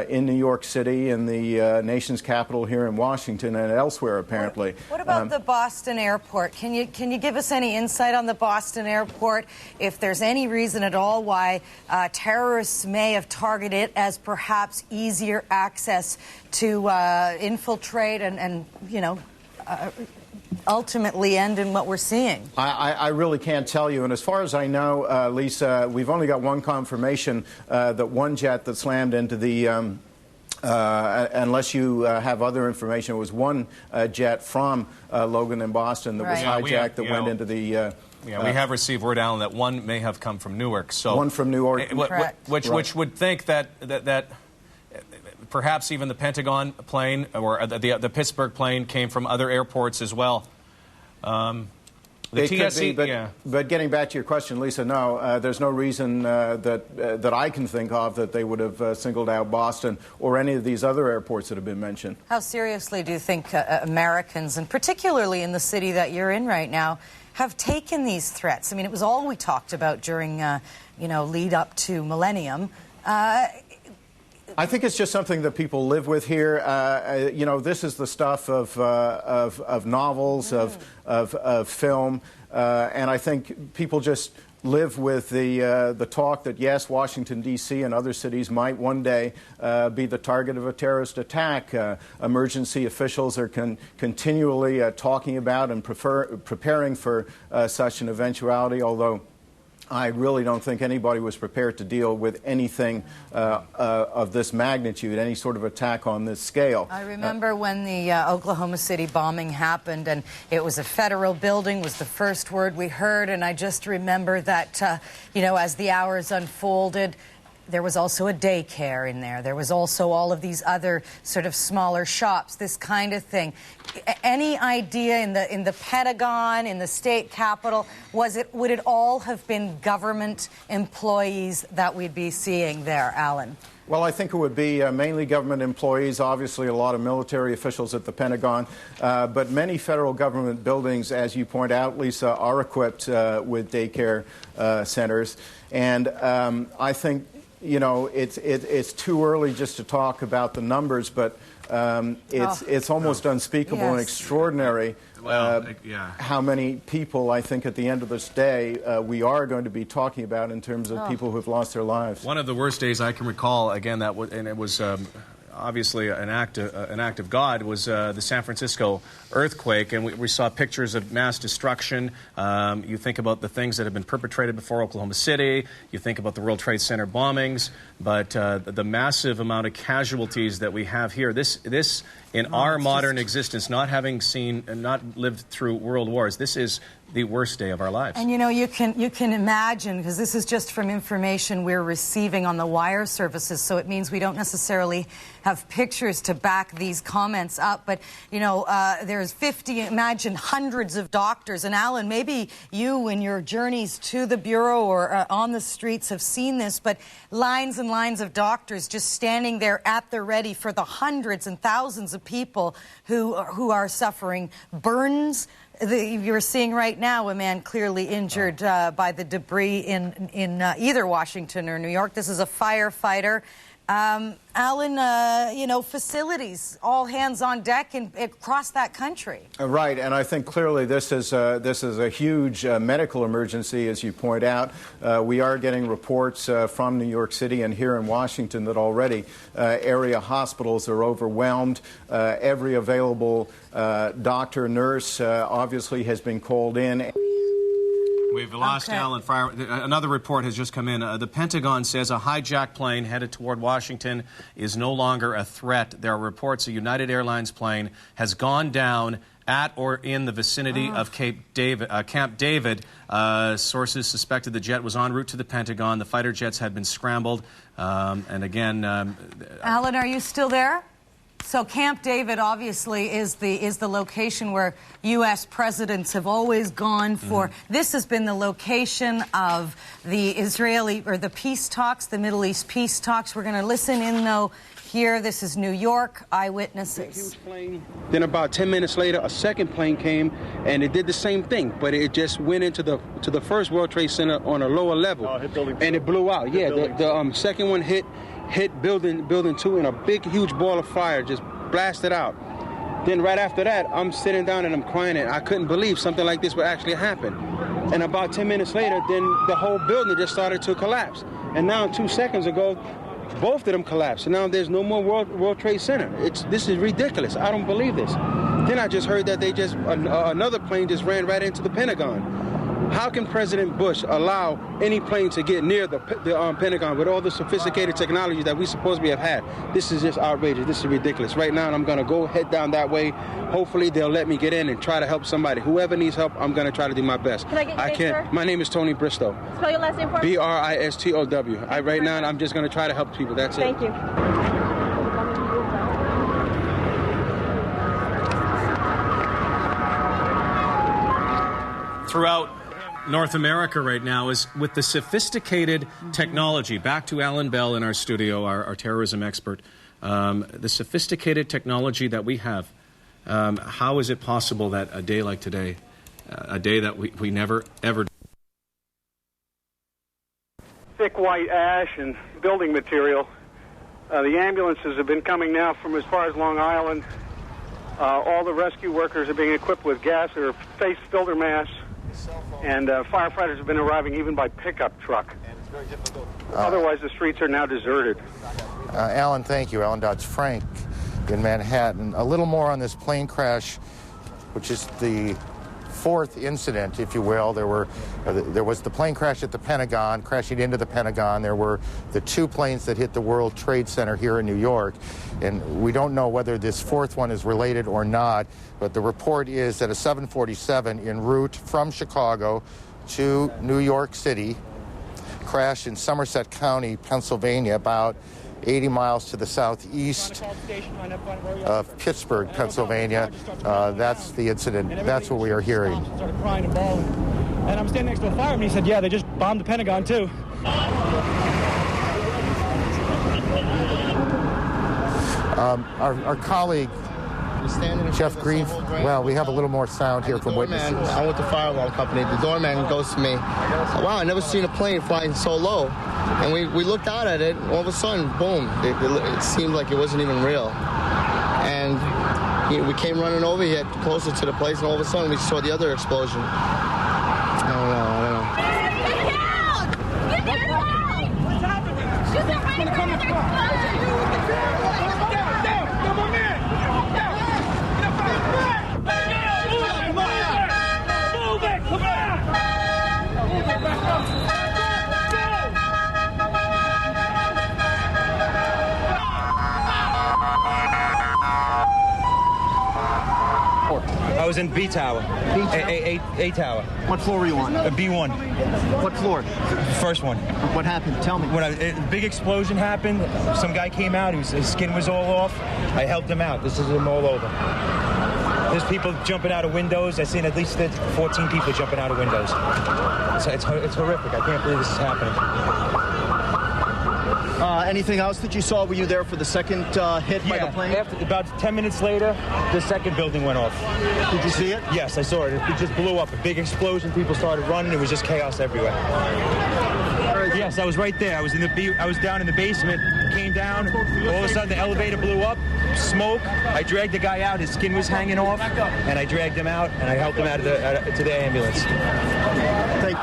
G: in New York City, in the nation's capital here in Washington, and elsewhere, apparently.
A: What about the Boston airport? Can you give us any insight on the Boston airport? If there's any reason at all why terrorists may have targeted it as perhaps easier access to infiltrate and ultimately end in what we're seeing?
G: I really can't tell you. And as far as I know, Lisa, we've only got one confirmation that one jet that slammed into the, unless you have other information, it was one jet from Logan in Boston that was hijacked that went into the...
C: we have received word, Alan, that one may have come from Newark. So
G: one from Newark.
C: Which would think that perhaps even the Pentagon plane or the Pittsburgh plane came from other airports as well. The
G: it
C: TSE,
G: could be, but getting back to your question, Lisa, no, there's no reason that I can think of that they would have singled out Boston or any of these other airports that have been mentioned.
A: How seriously do you think Americans, and particularly in the city that you're in right now, have taken these threats? I mean, it was all we talked about during, lead up to Millennium.
G: I think it's just something that people live with here. This is the stuff of novels, of film, and I think people just live with the talk that, yes, Washington, D.C. and other cities might one day be the target of a terrorist attack. Emergency officials are continually talking about and preparing for such an eventuality, although I really don't think anybody was prepared to deal with anything of this magnitude, any sort of attack on this scale.
A: I remember when the Oklahoma City bombing happened, and it was a federal building was the first word we heard, and I just remember that, as the hours unfolded, there was also a daycare in there. There was also all of these other sort of smaller shops, this kind of thing. Any idea in the Pentagon, in the state capitol, would it all have been government employees that we'd be seeing there, Alan?
G: Well, I think it would be mainly government employees, obviously a lot of military officials at the Pentagon, but many federal government buildings, as you point out, Lisa, are equipped with daycare centers. And I think, it's too early just to talk about the numbers, but it's almost unspeakable and extraordinary how many people, I think, at the end of this day, we are going to be talking about in terms of people who have lost their lives.
C: One of the worst days I can recall, again, and it was obviously an act of God, was the San Francisco earthquake, and we saw pictures of mass destruction. You think about the things that have been perpetrated before Oklahoma City. You think about the World Trade Center bombings, but the massive amount of casualties that we have here. This in our modern existence, not having seen and not lived through world wars, this is the worst day of our lives.
A: And you can imagine, because this is just from information we're receiving on the wire services, so it means we don't necessarily have pictures to back these comments up. But there's 50, imagine hundreds of doctors. And Alan, maybe you in your journeys to the Bureau or on the streets have seen this, but lines and lines of doctors just standing there at the ready for the hundreds and thousands of people who are suffering burns. You're seeing right now a man clearly injured by the debris in either Washington or New York. This is a firefighter. Alan, facilities, all hands on deck across that country.
G: Right, and I think clearly this is a huge medical emergency, as you point out. We are getting reports from New York City and here in Washington that already area hospitals are overwhelmed. Every available doctor, nurse, obviously has been called in.
C: We've lost Alan. Another report has just come in. The Pentagon says a hijacked plane headed toward Washington is no longer a threat. There are reports a United Airlines plane has gone down at or in the vicinity of Camp David. Sources suspected the jet was en route to the Pentagon. The fighter jets had been scrambled. And again...
A: Alan, are you still there? So Camp David obviously is the location where U.S. presidents have always gone for. This has been the location of the Israeli or the peace talks, the Middle East peace talks. We're going to listen in, though, here. This is New York eyewitnesses.
K: Huge plane. Then about 10 minutes later, a second plane came, and it did the same thing, but it just went into the first World Trade Center on a lower level, and it blew out. Yeah, the second one hit building 2, and a big, huge ball of fire just blasted out. Then right after that, I'm sitting down and I'm crying, and I couldn't believe something like this would actually happen. And about 10 minutes later, then the whole building just started to collapse. And now 2 seconds ago, both of them collapsed. And now there's no more World Trade Center. This is ridiculous. I don't believe this. Then I just heard that another plane just ran right into the Pentagon. How can President Bush allow any plane to get near the Pentagon with all the sophisticated technology that we supposedly have had? This is just outrageous. This is ridiculous. Right now, I'm going to head down that way. Hopefully, they'll let me get in and try to help somebody. Whoever needs help, I'm going to try to do my best.
I: Can I get your name, sir?
K: My name is Tony Bristow.
I: Spell your last name for me?
K: Bristow. Right now, I'm just going to try to help people. That's it.
I: Thank you.
C: throughout North America right now is with the sophisticated technology. Back to Alan Bell in our studio, our terrorism expert. The sophisticated technology that we have, how is it possible that a day like today, a day that we never, ever...
L: Thick white ash and building material. The ambulances have been coming now from as far as Long Island. All the rescue workers are being equipped with gas or face filter masks, and firefighters have been arriving even by pickup truck. Otherwise, the streets are now deserted.
M: Alan, thank you. Alan Dodds Frank in Manhattan. A little more on this plane crash, which is the fourth incident, if you will. There was the plane crash at the Pentagon, crashing into the Pentagon. There were the two planes that hit the World Trade Center here in New York. And we don't know whether this fourth one is related or not, but the report is that a 747 en route from Chicago to New York City crashed in Somerset County, Pennsylvania, about 80 miles to the southeast of Pittsburgh, Pennsylvania. That's the incident. That's what we are hearing.
N: Started crying and bawling. And I'm standing next to a fireman. He said, yeah, they just bombed the Pentagon, too.
M: Our colleague, Jeff Greenfield. Well, we have a little more sound here from witnesses.
O: I'm with the fire alarm company. The doorman goes to me, wow, I never seen a plane flying so low. And we looked out at it, and all of a sudden, boom, it seemed like it wasn't even real. And we came running over here closer to the place, and all of a sudden we saw the other explosion. I don't know.
I: Get down! What's happening? She's not right there.
N: I was in B Tower. A Tower.
P: What floor were you on?
N: B1.
P: What floor?
N: First one.
P: What happened? Tell me.
N: When a big explosion happened, some guy came out. His skin was all off. I helped him out. This is him all over. There's people jumping out of windows. I've seen at least 14 people jumping out of windows. It's horrific. I can't believe this is happening.
P: Anything else that you saw? Were you there for the second hit by the plane?
N: About 10 minutes later, the second building went off.
P: Did you see it?
N: Yes, I saw it. It just blew up. A big explosion. People started running. It was just chaos everywhere. Yes, I was right there. I was down in the basement. Came down. All of a sudden, the elevator blew up. Smoke. I dragged the guy out. His skin was hanging off, and I dragged him out, and I helped him out to the ambulance.
P: Thank you.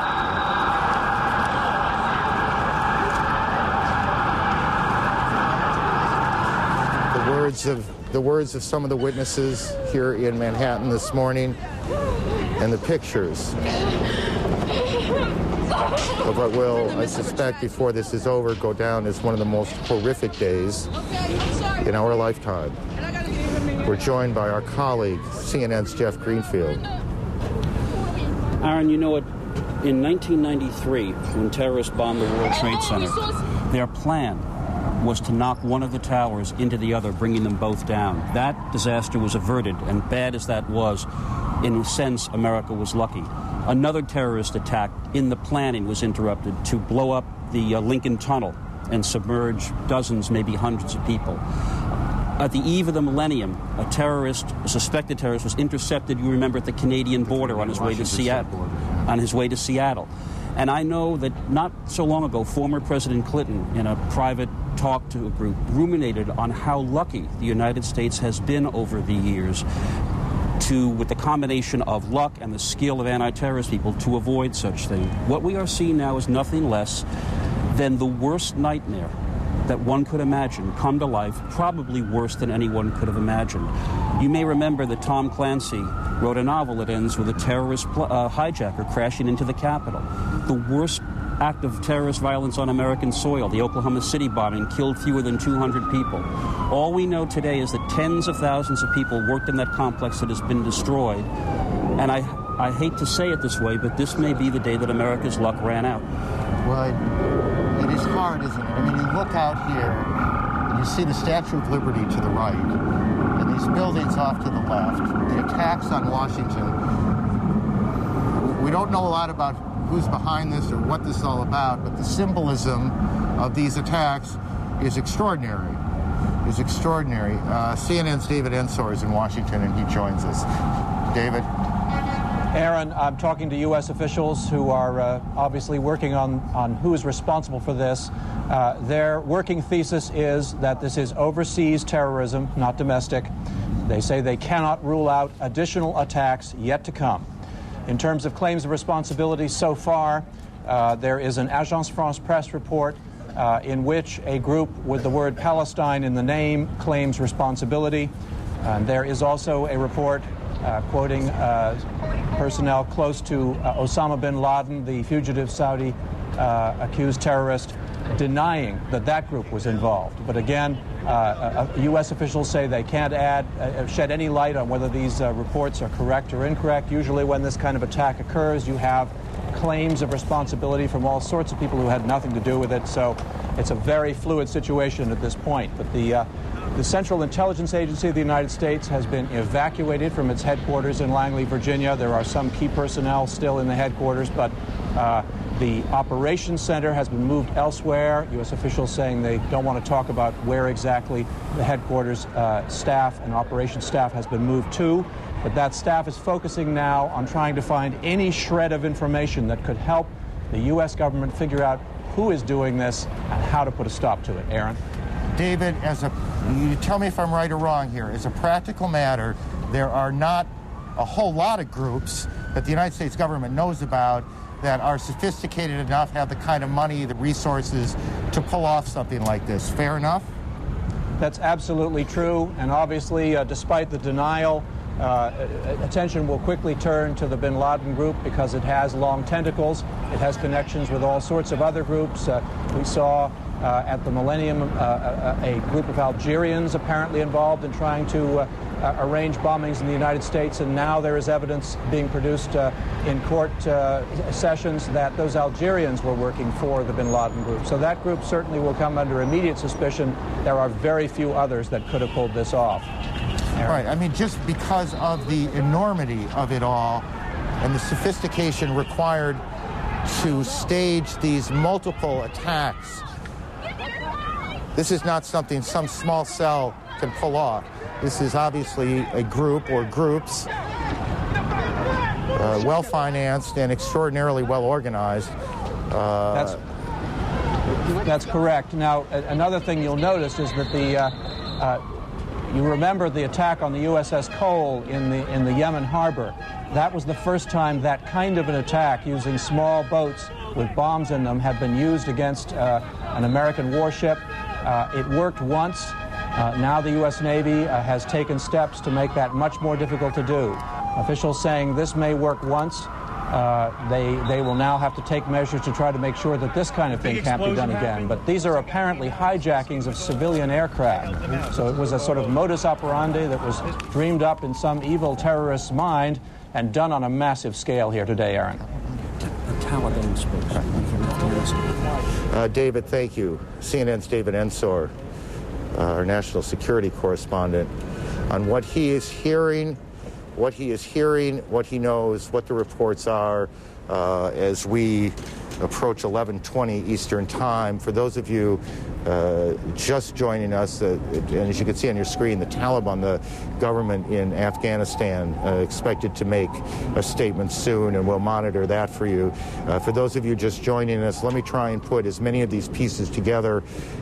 M: The words of some of the witnesses here in Manhattan this morning, and the pictures of what will, I suspect, before this is over, go down as one of the most horrific days in our lifetime. We're joined by our colleague, CNN's Jeff Greenfield.
Q: Aaron, you know what? In 1993, when terrorists bombed the World Trade Center, their plan was to knock one of the towers into the other, bringing them both down. That disaster was averted, and bad as that was, in a sense, America was lucky. Another terrorist attack in the planning was interrupted to blow up the Lincoln Tunnel and submerge dozens, maybe hundreds of people. At the eve of the millennium, a suspected terrorist, was intercepted, you remember, at the Canadian border on his way to Seattle. And I know that not so long ago, former President Clinton, in a private talk to a group, ruminated on how lucky the United States has been over the years with the combination of luck and the skill of anti-terrorist people, to avoid such things. What we are seeing now is nothing less than the worst nightmare that one could imagine come to life, probably worse than anyone could have imagined. You may remember that Tom Clancy wrote a novel that ends with a terrorist hijacker crashing into the Capitol. The worst act of terrorist violence on American soil, the Oklahoma City bombing, killed fewer than 200 people. All we know today is that tens of thousands of people worked in that complex that has been destroyed. And I hate to say it this way, but this may be the day that America's luck ran out.
M: Well, it is hard, isn't it? I mean, you look out here, and you see the Statue of Liberty to the right, and these buildings off to the left, the attacks on Washington. We don't know a lot about who's behind this or what this is all about, but the symbolism of these attacks is extraordinary. CNN's David Ensor is in Washington, and he joins us. David?
R: Aaron, I'm talking to U.S. officials who are obviously working on who is responsible for this. Their working thesis is that this is overseas terrorism, not domestic. They say they cannot rule out additional attacks yet to come. In terms of claims of responsibility so far, there is an Agence France-Presse report in which a group with the word Palestine in the name claims responsibility. There is also a report quoting personnel close to Osama bin Laden, the fugitive Saudi accused terrorist, denying that that group was involved. But again, U.S. officials say they can't shed any light on whether these reports are correct or incorrect. Usually when this kind of attack occurs, you have claims of responsibility from all sorts of people who had nothing to do with it. So it's a very fluid situation at this point. But the Central Intelligence Agency of the United States has been evacuated from its headquarters in Langley, Virginia. There are some key personnel still in the headquarters, but the operations center has been moved elsewhere. U.S. officials saying they don't want to talk about where exactly the headquarters staff and operations staff has been moved to. But that staff is focusing now on trying to find any shred of information that could help the U.S. government figure out who is doing this and how to put a stop to it. Aaron?
M: David, you tell me if I'm right or wrong here. As a practical matter, there are not a whole lot of groups that the United States government knows about that are sophisticated enough, have the kind of money, the resources to pull off something like this. Fair enough?
R: That's absolutely true. And obviously, despite the denial, attention will quickly turn to the bin Laden group because it has long tentacles. It has connections with all sorts of other groups. We saw at the Millennium a group of Algerians apparently involved in trying to arrange bombings in the United States, and now there is evidence being produced in court sessions that those Algerians were working for the bin Laden group. So that group certainly will come under immediate suspicion. There are very few others that could have pulled this off.
M: Right. I mean, just because of the enormity of it all and the sophistication required to stage these multiple attacks, this is not something some small cell can pull off. This is obviously a group or groups, well-financed and extraordinarily well-organized.
R: That's correct. Now, another thing you'll notice is that you remember the attack on the USS Cole in the Yemen harbor. That was the first time that kind of an attack using small boats with bombs in them had been used against an American warship. It worked once. Now the U.S. Navy has taken steps to make that much more difficult to do. Officials saying this may work once. They will now have to take measures to try to make sure that this kind of thing can't be done again. But these are apparently hijackings of civilian aircraft. So it was a sort of modus operandi that was dreamed up in some evil terrorist's mind and done on a massive scale here today, Aaron.
Q: Taliban spokesman.
M: David, thank you. CNN's David Ensor, our national security correspondent, on what he is hearing, what he knows, what the reports are as we approach 11:20 Eastern Time. For those of you just joining us, and as you can see on your screen, the Taliban, the government in Afghanistan, expected to make a statement soon, and we'll monitor that for you. For those of you just joining us, let me try and put as many of these pieces together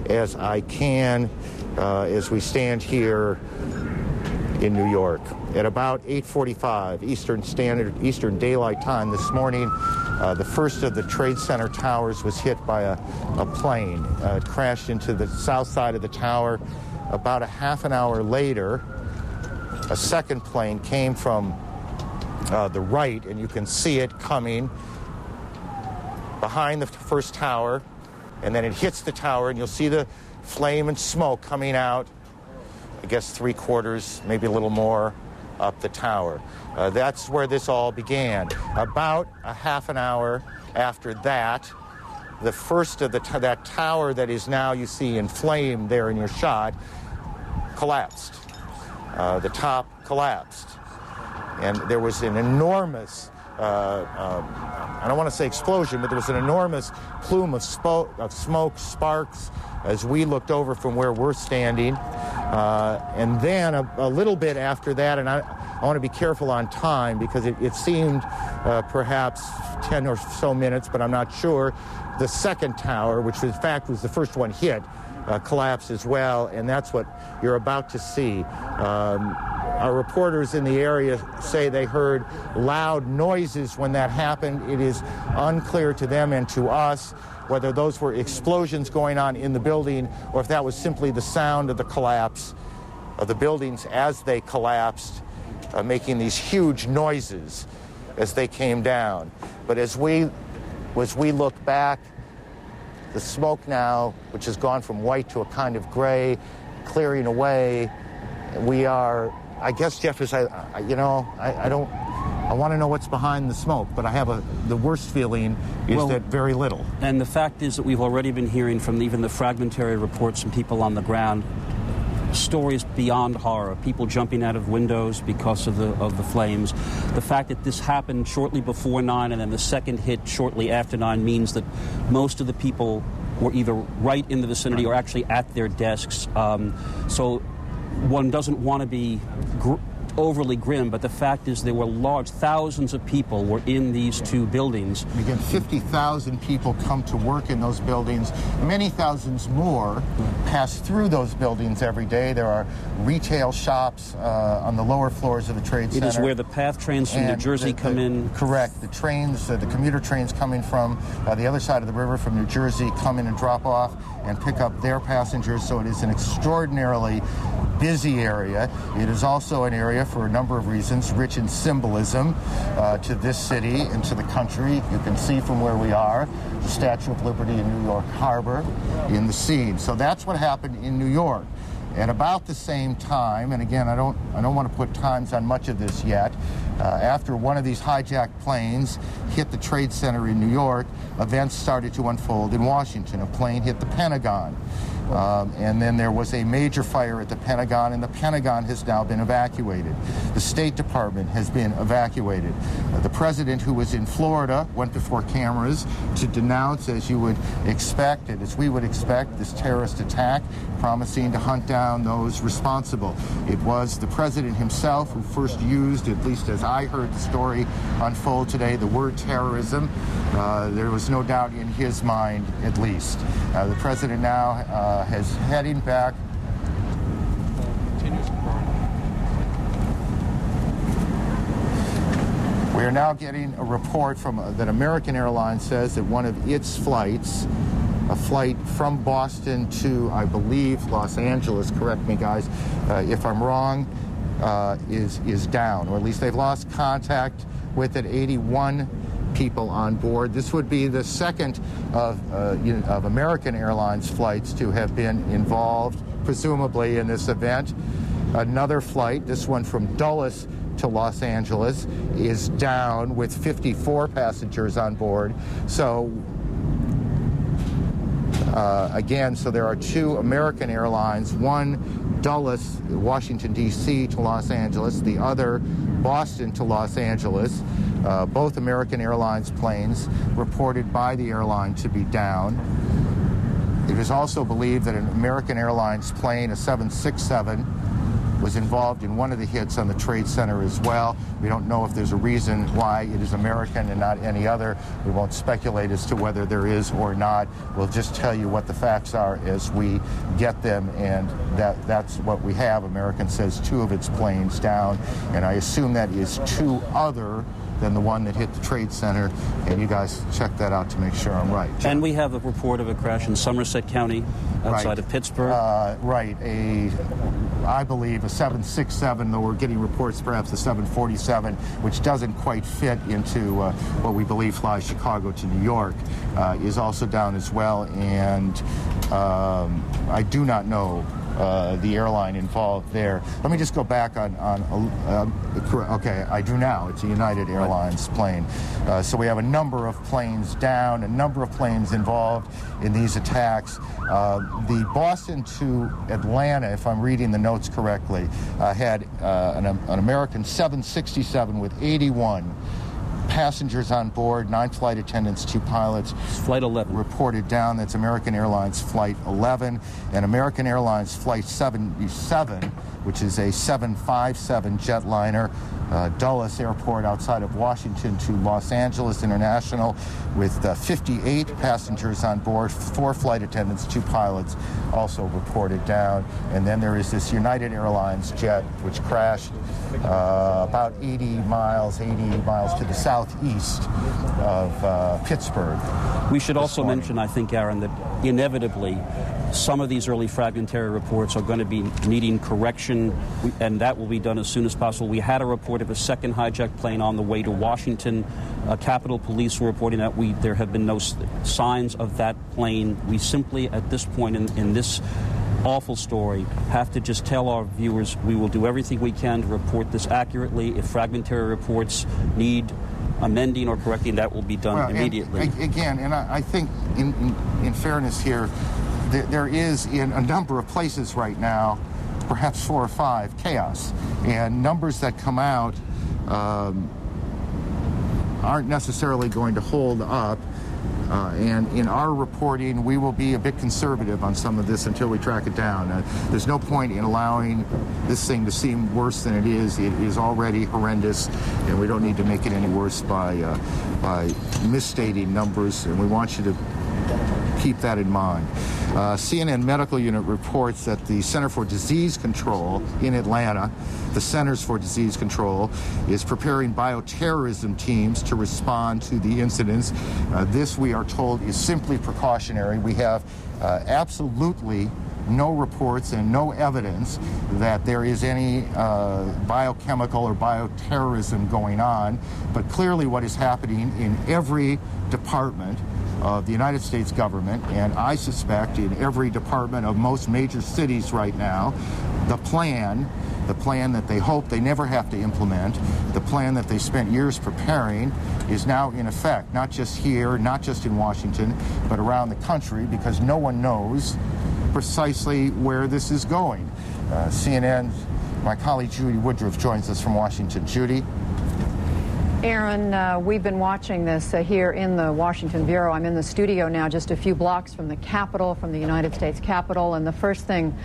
M: as I can as we stand here in New York. At about 8:45 Eastern Daylight Time this morning, the first of the Trade Center towers was hit by a plane. It crashed into the south side of the tower. About a half an hour later, a second plane came from the right, and you can see it coming behind the first tower, and then it hits the tower, and you'll see the flame and smoke coming out, I guess 3/4, maybe a little more, up the tower. That's where this all began. About a half an hour after that, the first of that tower that is now you see in flame there in your shot collapsed. The top collapsed. And there was an enormous I don't want to say explosion, but there was an enormous plume of smoke, sparks, as we looked over from where we're standing. And then a little bit after that, and I want to be careful on time because it seemed perhaps 10 or so minutes, but I'm not sure. The second tower, which in fact was the first one hit, collapsed as well, and that's what you're about to see. Our reporters in the area say they heard loud noises when that happened. It is unclear to them and to us whether those were explosions going on in the building or if that was simply the sound of the collapse of the buildings as they collapsed, making these huge noises as they came down. But as we look back, the smoke now, which has gone from white to a kind of gray, clearing away, we are, I guess, Jeff, I want to know what's behind the smoke, but I have the worst feeling is that very little.
Q: And the fact is that we've already been hearing from even the fragmentary reports from people on the ground, stories beyond horror, people jumping out of windows because of the flames. The fact that this happened shortly before 9 and then the second hit shortly after 9 means that most of the people were either right in the vicinity or actually at their desks. So one doesn't want to be overly grim, but the fact is there were thousands of people were in these two buildings.
M: Again, 50,000 people come to work in those buildings. Many thousands more pass through those buildings every day. There are retail shops on the lower floors of the Trade Center.
Q: It is where the PATH trains from New Jersey come in.
M: Correct. The trains, the commuter trains coming from the other side of the river from New Jersey come in and drop off and pick up their passengers. So it is an extraordinarily busy area. It is also an area, for a number of reasons, rich in symbolism to this city and to the country. You can see from where we are the Statue of Liberty in New York Harbor in the scene. So that's what happened in New York. At about the same time, and again, I don't want to put times on much of this yet, after one of these hijacked planes hit the Trade Center in New York, events started to unfold in Washington. A plane hit the Pentagon. And then there was a major fire at the Pentagon, and the Pentagon has now been evacuated. The State Department has been evacuated. The president, who was in Florida, went before cameras to denounce, as you would expect, and as we would expect, this terrorist attack, promising to hunt down those responsible. It was the president himself who first used, at least as I heard the story unfold today, the word terrorism. There was no doubt in his mind, at least. The president now is heading back. We are now getting a report that American Airlines says that one of its flights, a flight from Boston to, I believe, Los Angeles, correct me guys if I'm wrong, is down, or at least they've lost contact with it. 81 people on board. This would be the second of American Airlines flights to have been involved, presumably, in this event. Another flight, this one from Dulles to Los Angeles, is down with 54 passengers on board. So again, so there are two American Airlines, one Dulles, Washington, D.C. to Los Angeles, the other Boston to Los Angeles. Both American Airlines planes reported by the airline to be down. It is also believed that an American Airlines plane, a 767, was involved in one of the hits on the Trade Center as well. We don't know if there's a reason why it is American and not any other. We won't speculate as to whether there is or not. We'll just tell you what the facts are as we get them, and that's what we have. American says 2 of its planes down, and I assume that is 2 other than the one that hit the Trade Center, and you guys check that out to make sure I'm right.
Q: And we have a report of a crash in Somerset County outside of Pittsburgh.
M: Right, I believe a 767, though we're getting reports perhaps a 747, which doesn't quite fit into what we believe flies Chicago to New York, is also down as well, and I do not know the airline involved there. Let me just go back on okay, I do now. It's a United Airlines plane. So we have a number of planes down, a number of planes involved in these attacks. The Boston to Atlanta, if I'm reading the notes correctly, had an American 767 with 81 passengers on board, 9 flight attendants, 2 pilots.
Q: Flight 11.
M: Reported down. That's American Airlines Flight 11. And American Airlines Flight 77, which is a 757 jetliner, Dulles Airport outside of Washington to Los Angeles International, with 58 passengers on board, 4 flight attendants, 2 pilots, also reported down. And then there is this United Airlines jet, which crashed about 80 miles to the southeast of Pittsburgh.
Q: We should also mention, I think, Aaron, that inevitably some of these early fragmentary reports are going to be needing correction, and that will be done as soon as possible. We had a report of a second hijacked plane on the way to Washington. Capitol Police were reporting that there have been no signs of that plane. We simply, at this point in this awful story, have to just tell our viewers we will do everything we can to report this accurately. If fragmentary reports need amending or correcting, that will be done immediately.
M: And I think, in fairness here, there is in a number of places right now, perhaps 4 or 5, chaos. And numbers that come out aren't necessarily going to hold up. And in our reporting, we will be a bit conservative on some of this until we track it down. There's no point in allowing this thing to seem worse than it is. It is already horrendous, and we don't need to make it any worse by misstating numbers, and we want you to keep that in mind. CNN Medical Unit reports that the Center for Disease Control in Atlanta, the Centers for Disease Control, is preparing bioterrorism teams to respond to the incidents. This, we are told, is simply precautionary. We have absolutely no reports and no evidence that there is any biochemical or bioterrorism going on, but clearly what is happening in every department of the United States government, and I suspect in every department of most major cities right now, the plan that they hope they never have to implement, the plan that they spent years preparing, is now in effect, not just here, not just in Washington, but around the country, because no one knows precisely where this is going. CNN, my colleague Judy Woodruff joins us from Washington. Judy?
S: Aaron, we've been watching this here in the Washington Bureau. I'm in the studio now, just a few blocks from the Capitol, from the United States Capitol, and the first thing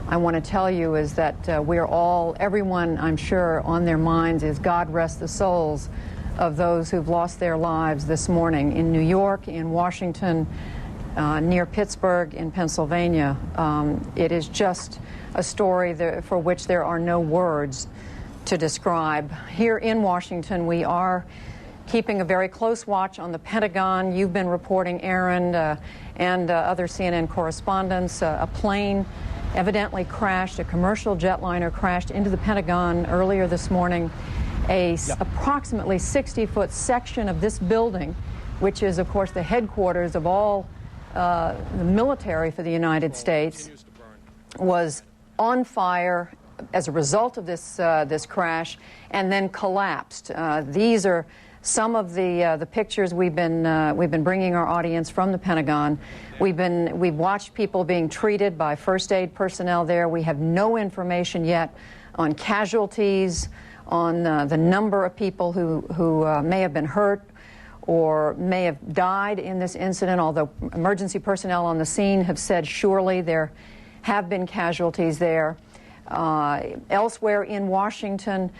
S: I want to tell you is that everyone, I'm sure, on their minds is God rest the souls of those who've lost their lives this morning in New York, in Washington, near Pittsburgh, in Pennsylvania. It is just a story for which there are no words to describe. Here in Washington, we are keeping a very close watch on the Pentagon. You've been reporting, Aaron, and other CNN correspondents. A plane evidently crashed, a commercial jetliner crashed into the Pentagon earlier this morning. Approximately 60-foot section of this building, which is, of course, the headquarters of all the military for the United States, was on fire as a result of this crash, and then collapsed. These are some of the pictures we've been bringing our audience from the Pentagon. We've watched people being treated by first aid personnel there. We have no information yet on casualties, on the number of people who may have been hurt or may have died in this incident, although emergency personnel on the scene have said surely there have been casualties there. Elsewhere in Washington,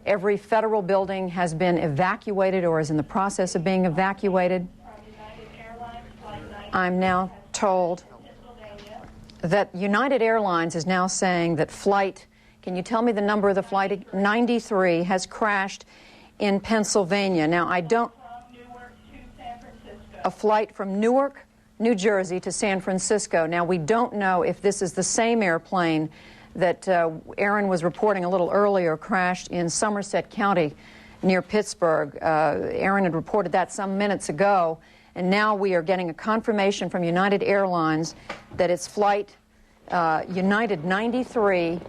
S: every federal building has been evacuated or is in the process of being evacuated. I'm now told that United Airlines is now saying that flight, can you tell me the number of the flight? 93 has crashed in Pennsylvania. Now, a flight from Newark, New Jersey to San Francisco. Now, we don't know if this is the same airplane that Aaron was reporting a little earlier crashed in Somerset County near Pittsburgh. Aaron had reported that some minutes ago, and now we are getting a confirmation from United Airlines that its flight, United 93,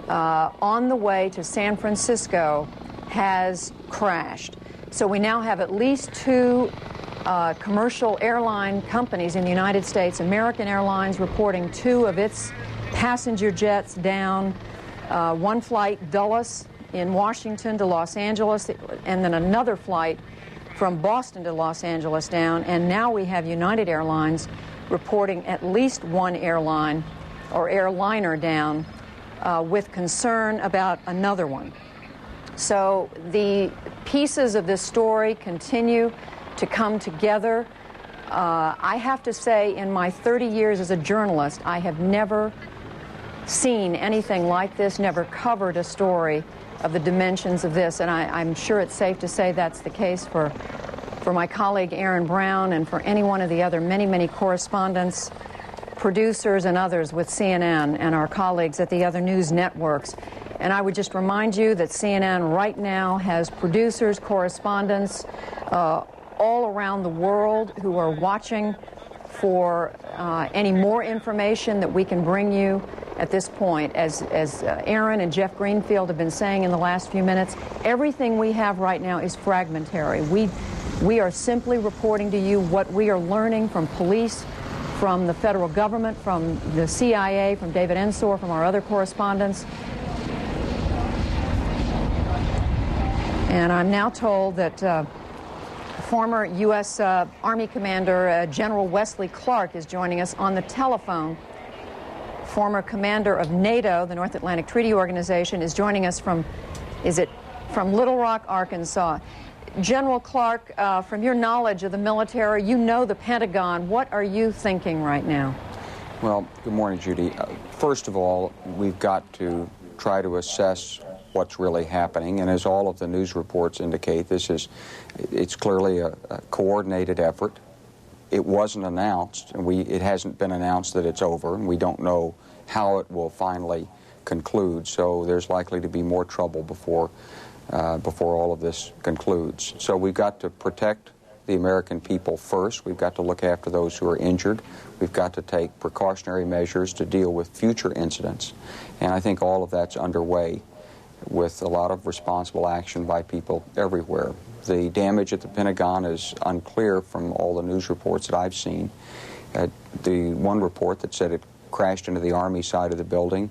S: on the way to San Francisco, has crashed. So we now have at least 2 commercial airline companies in the United States. American Airlines reporting 2 of its passenger jets down. One flight, Dulles, in Washington to Los Angeles, and then another flight from Boston to Los Angeles down, and now we have United Airlines reporting at least one airline or airliner down with concern about another one. So the pieces of this story continue to come together. I have to say, in my 30 years as a journalist, I have never seen anything like this, never covered a story of the dimensions of this, and I'm sure it's safe to say that's the case for my colleague Aaron Brown and for any one of the other many correspondents, producers, and others with CNN and our colleagues at the other news networks. And I would just remind you that CNN right now has producers, correspondents all around the world who are watching for any more information that we can bring you at this point. As Aaron and Jeff Greenfield have been saying in the last few minutes, everything we have right now is fragmentary. We are simply reporting to you what we are learning from police, from the federal government, from the CIA, from David Ensor, from our other correspondents. And I'm now told that former U.S. Army Commander General Wesley Clark is joining us on the telephone. Former commander of NATO, the North Atlantic Treaty Organization, is joining us from Little Rock, Arkansas. General Clark, from your knowledge of the military, you know the Pentagon. What are you thinking right now?
T: Well, good morning, Judy. First of all, we've got to try to assess what's really happening, and as all of the news reports indicate, it's clearly a coordinated effort. It wasn't announced, and it hasn't been announced that it's over, and we don't know how it will finally conclude, so there's likely to be more trouble before all of this concludes. So we've got to protect the American people first. We've got to look after those who are injured. We've got to take precautionary measures to deal with future incidents, and I think all of that's underway with a lot of responsible action by people everywhere. The damage at the Pentagon is unclear from all the news reports that I've seen. The one report that said it crashed into the Army side of the building.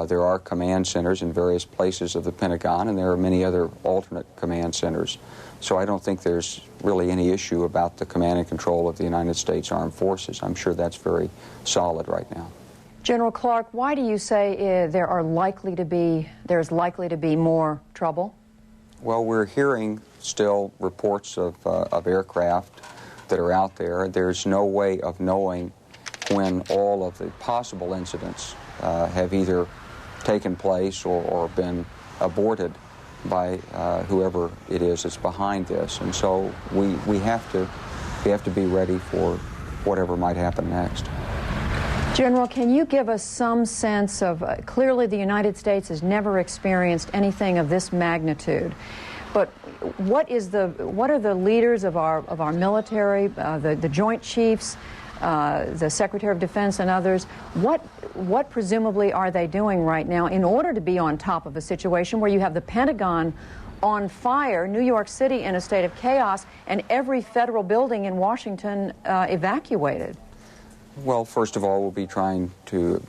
T: There are command centers in various places of the Pentagon, and there are many other alternate command centers. So I don't think there's really any issue about the command and control of the United States Armed Forces. I'm sure that's very solid right now.
S: General Clark, why do you say there's likely to be more trouble?
T: Well, we're hearing still reports of aircraft that are out there. There's no way of knowing when all of the possible incidents have either taken place or been aborted by whoever it is that's behind this. And so we have to be ready for whatever might happen next.
S: General, can you give us some sense of, clearly the United States has never experienced anything of this magnitude, but what are the leaders of our military, the Joint Chiefs, the Secretary of Defense and others, what presumably are they doing right now in order to be on top of a situation where you have the Pentagon on fire, New York City in a state of chaos, and every federal building in Washington evacuated?
T: Well, first of all, we'll be trying to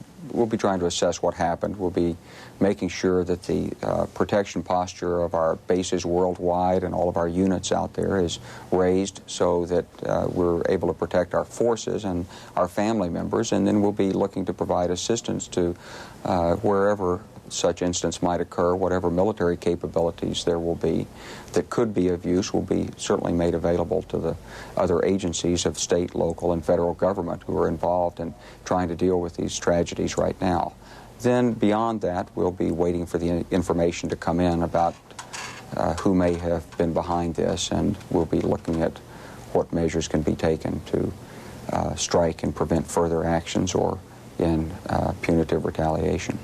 T: assess what happened. We'll be making sure that the protection posture of our bases worldwide and all of our units out there is raised so that we're able to protect our forces and our family members, and then we'll be looking to provide assistance to wherever such incidents might occur. Whatever military capabilities there will be that could be of use will be certainly made available to the other agencies of state, local, and federal government who are involved in trying to deal with these tragedies right now. Then beyond that, we'll be waiting for the information to come in about who may have been behind this, and we'll be looking at what measures can be taken to strike and prevent further actions or in punitive retaliation.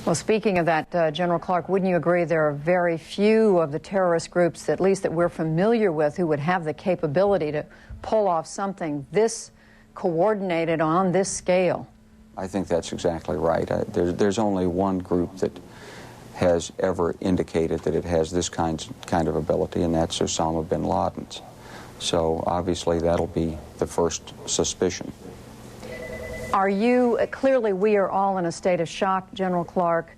S: Well, speaking of that, General Clark, wouldn't you agree there are very few of the terrorist groups, at least that we're familiar with, who would have the capability to pull off something this coordinated on this scale?
T: I think that's exactly right. There's only one group that has ever indicated that it has this kind of ability, and that's Osama bin Laden's. So obviously that'll be the first suspicion.
S: Clearly we are all in a state of shock, General Clark.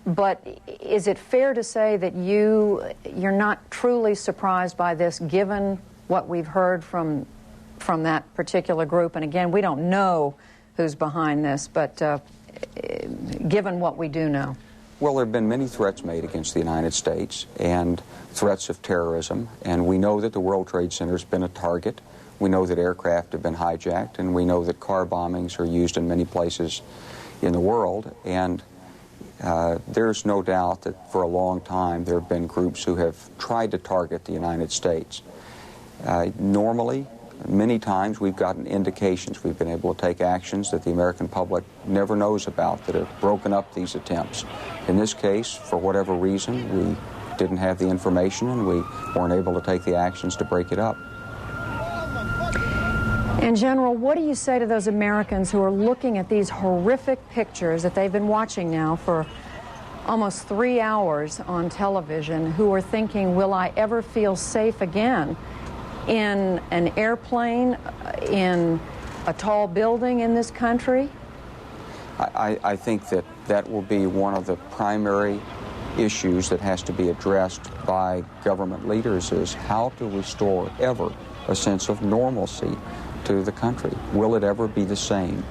S: But is it fair to say that you're not truly surprised by this, given what we've heard from that particular group? And again, we don't know who's behind this, but given what we do know.
T: Well, there have been many threats made against the United States, and threats of terrorism, and we know that the World Trade Center has been a target. We know that aircraft have been hijacked, and we know that car bombings are used in many places in the world, and there's no doubt that for a long time there have been groups who have tried to target the United States. Normally, many times we've gotten indications, we've been able to take actions that the American public never knows about that have broken up these attempts. In this case, for whatever reason, we didn't have the information and we weren't able to take the actions to break it up.
S: And General, what do you say to those Americans who are looking at these horrific pictures that they've been watching now for almost 3 hours on television, who are thinking, will I ever feel safe again in an airplane, in a tall building in this country?
T: I think that will be one of the primary issues that has to be addressed by government leaders, is how to restore ever a sense of normalcy to the country. Will it ever be the same?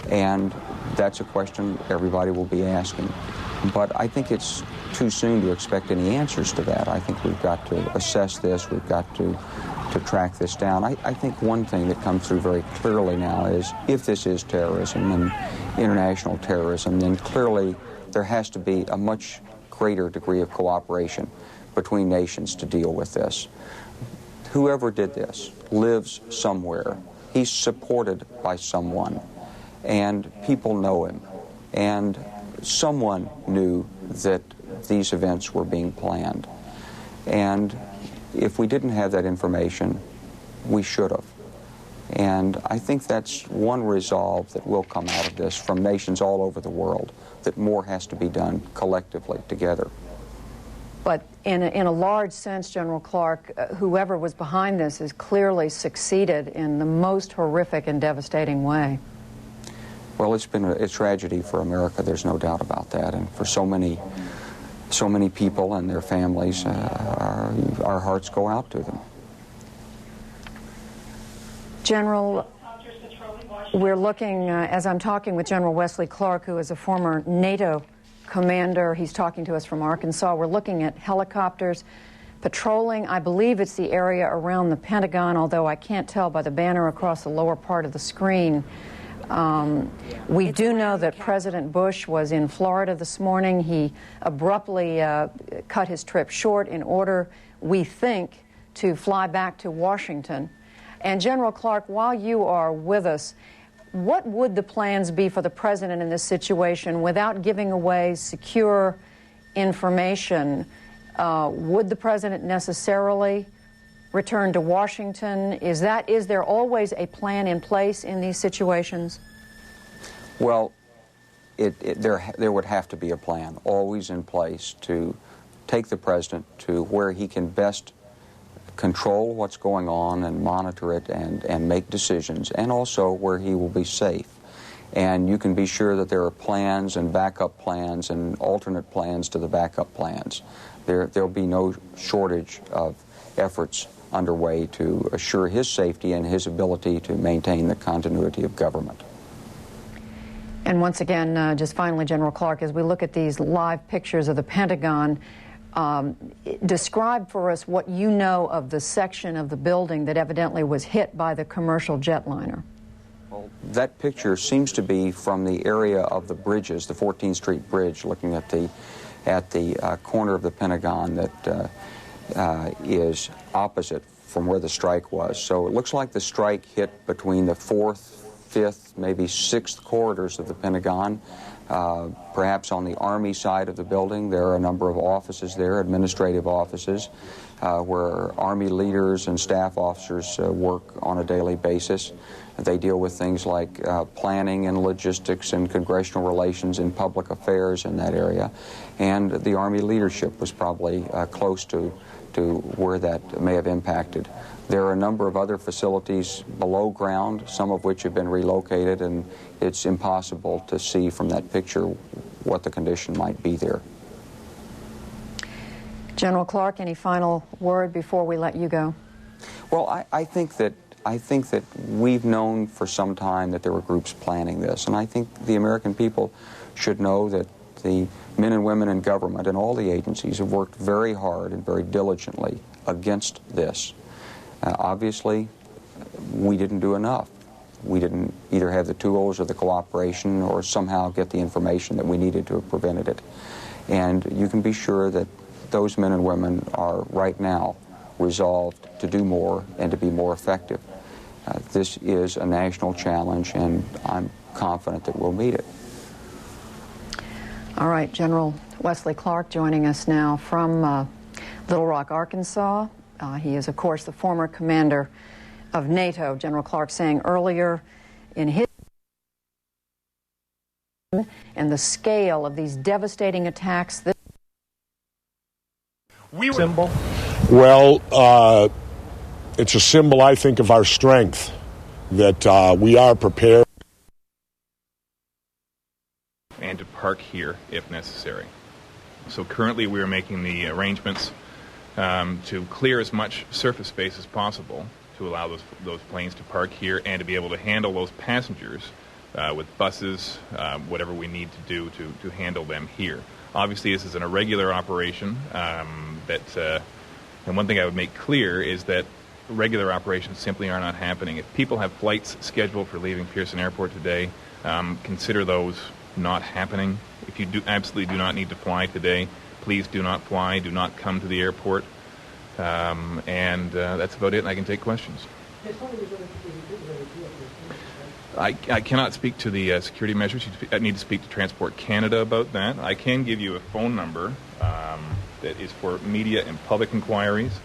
T: And that's a question everybody will be asking. But I think it's too soon to expect any answers to that. I think we've got to assess this, we've got to track this down. I think one thing that comes through very clearly now is, if this is terrorism and international terrorism, then clearly there has to be a much greater degree of cooperation between nations to deal with this. Whoever did this lives somewhere. He's supported by someone, and people know him, and someone knew that these events were being planned. And if we didn't have that information, we should have. And I think that's one resolve that will come out of this from nations all over the world, that more has to be done collectively together.
S: But in a large sense, General Clark, whoever was behind this has clearly succeeded in the most horrific and devastating way.
T: Well, it's been a tragedy for America, there's no doubt about that, and for so many people and their families, our hearts go out to them.
S: General, we're looking, as I'm talking with General Wesley Clark, who is a former NATO commander. He's talking to us from Arkansas. We're looking at helicopters patrolling, I believe it's the area around the Pentagon, although I can't tell by the banner across the lower part of the screen. We do know that President Bush was in Florida this morning. He abruptly cut his trip short in order, we think, to fly back to Washington. And General Clark, while you are with us, what would the plans be for the president in this situation without giving away secure information? Would the president necessarily return to Washington? Is there always a plan in place in these situations?
T: Well, there would have to be a plan always in place to take the president to where he can best control what's going on and monitor it and make decisions, and also where he will be safe. And you can be sure that there are plans and backup plans and alternate plans to the backup plans. There'll be no shortage of efforts underway to assure his safety and his ability to maintain the continuity of government.
S: And once again, just finally, General Clark, as we look at these live pictures of the Pentagon, describe for us what you know of the section of the building that evidently was hit by the commercial jetliner.
T: Well, that picture seems to be from the area of the bridges, the 14th Street Bridge, looking at the corner of the Pentagon that is opposite from where the strike was. So it looks like the strike hit between the 4th, 5th, maybe 6th corridors of the Pentagon. Perhaps on the Army side of the building, there are a number of offices there, administrative offices, where Army leaders and staff officers work on a daily basis. They deal with things like planning and logistics and congressional relations and public affairs in that area. And the Army leadership was probably close to where that may have impacted. There are a number of other facilities below ground, some of which have been relocated, and it's impossible to see from that picture what the condition might be there.
S: General Clark, any final word before we let you go?
T: Well, I think that we've known for some time that there were groups planning this, and I think the American people should know that the men and women in government and all the agencies have worked very hard and very diligently against this. Obviously, we didn't do enough. We didn't either have the tools or the cooperation or somehow get the information that we needed to have prevented it. And you can be sure that those men and women are right now resolved to do more and to be more effective. This is a national challenge, and I'm confident that we'll meet it.
S: All right, General Wesley Clark joining us now from Little Rock, Arkansas. He is, of course, the former commander of NATO. General Clark saying earlier in his and the scale of these devastating attacks.
U: Symbol? Well, it's a symbol, I think, of our strength, that we are prepared.
V: And to park here if necessary. So currently we are making the arrangements to clear as much surface space as possible to allow those planes to park here and to be able to handle those passengers with buses, whatever we need to do to handle them here. Obviously, this is an irregular operation. And one thing I would make clear is that regular operations simply are not happening. If people have flights scheduled for leaving Pearson Airport today, consider those not happening. If you absolutely do not need to fly today, please do not fly. Do not come to the airport. And that's about it, and I can take questions. I cannot speak to the security measures. I need to speak to Transport Canada about that. I can give you a phone number that is for media and public inquiries.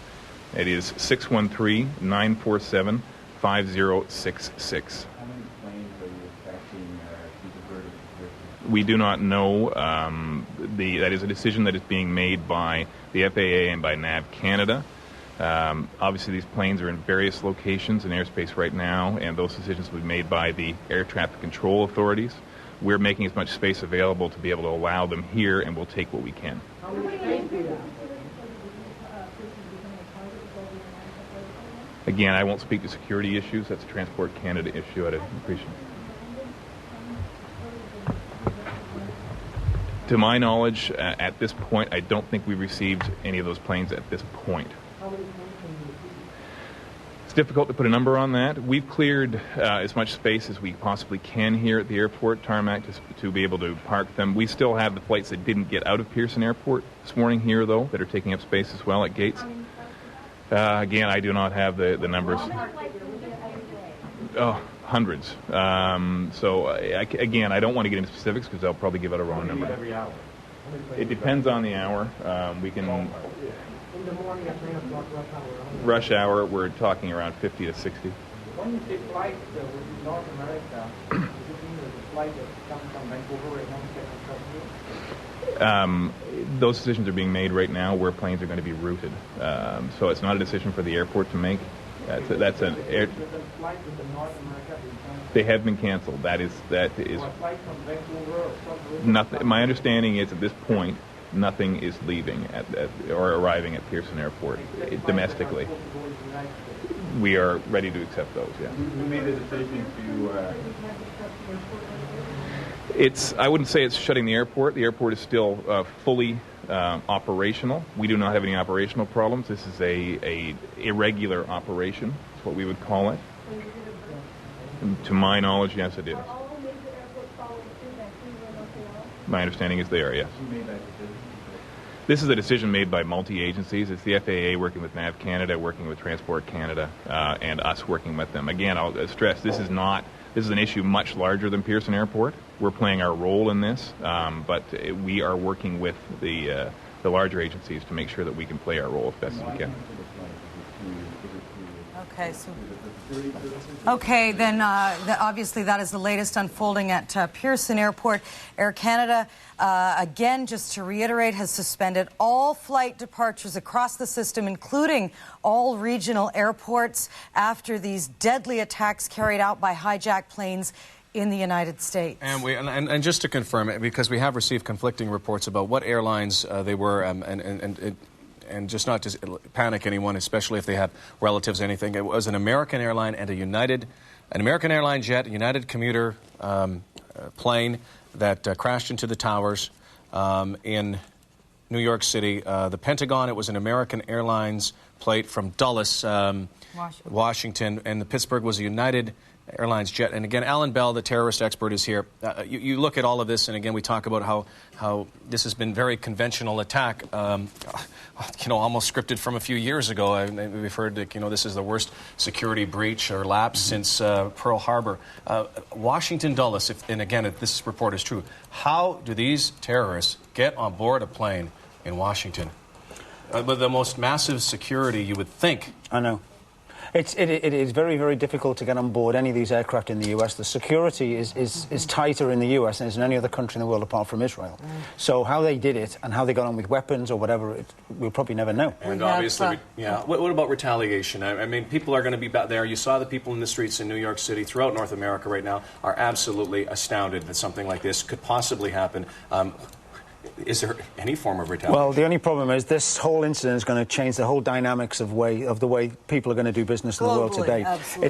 V: It is 613-947-5066. How many planes are you expecting to be diverted? We do not know. That is a decision that is being made by the FAA and by NAV Canada. Obviously, these planes are in various locations in airspace right now, and those decisions will be made by the air traffic control authorities. We're making as much space available to be able to allow them here, and we'll take what we can. Again, I won't speak to security issues. That's a Transport Canada issue. I'd appreciate it. To my knowledge, at this point, I don't think we received any of those planes at this point. It's difficult to put a number on that. We've cleared as much space as we possibly can here at the airport tarmac to be able to park them. We still have the flights that didn't get out of Pearson Airport this morning here, though, that are taking up space as well at gates. Again, I do not have the numbers. Oh, hundreds. Again, I don't want to get into specifics because I'll probably give out a wrong number. It depends on the hour. We can...
W: In the morning at 9 o'clock
V: rush hour, we're talking around 50 to 60.
W: When you say flights with North America, does it mean there's a flight that comes from Vancouver and
V: won't get in? Those decisions are being made right now where planes are going to be routed. So it's not a decision for the airport to make. That's an air. They have been canceled. That is. Nothing. My understanding is at this point, nothing is leaving or arriving at Pearson Airport domestically. We are ready to accept those. Yeah.
F: We made the decision to.
V: I wouldn't say it's shutting the airport. The airport is still fully operational. We do not have any operational problems. This is a irregular operation. That's what we would call it. And to my knowledge, yes, it is. My understanding is they are, yes. This is a decision made by multi-agencies. It's the FAA working with NAV Canada, working with Transport Canada, and us working with them. Again, I'll stress, this is an issue much larger than Pearson Airport. We're playing our role in this, but we are working with the larger agencies to make sure that we can play our role as best as we can.
A: Okay, then obviously that is the latest unfolding at Pearson Airport. Air Canada, again, just to reiterate, has suspended all flight departures across the system, including all regional airports, after these deadly attacks carried out by hijacked planes in the United States.
C: And just to confirm it, because we have received conflicting reports about what airlines they were, and and just not just panic anyone, especially if they have relatives or anything. It was an American airline and an American airline jet, a United commuter plane that crashed into the towers in New York City. The Pentagon, it was an American Airlines plate from Dulles, Washington, and the Pittsburgh was a United Airlines jet. And again, Alan Bell, the terrorist expert, is here. You look at all of this, and again, we talk about how this has been very conventional attack, almost scripted from a few years ago. We've heard that, this is the worst security breach or lapse since Pearl Harbor. Washington Dulles, and again, if this report is true, how do these terrorists get on board a plane in Washington with the most massive security you would think?
D: I know. It is very, very difficult to get on board any of these aircraft in the U.S. The security is tighter in the U.S. than is in any other country in the world apart from Israel. So how they did it and how they got on with weapons or whatever, we'll probably never know.
C: And obviously, what about retaliation? I mean, people are going to be back there. You saw the people in the streets in New York City, throughout North America right now, are absolutely astounded that something like this could possibly happen. Is there any form of retaliation?
D: Well, the only problem is this whole incident is going to change the whole dynamics of the way people are going to do business in the world today.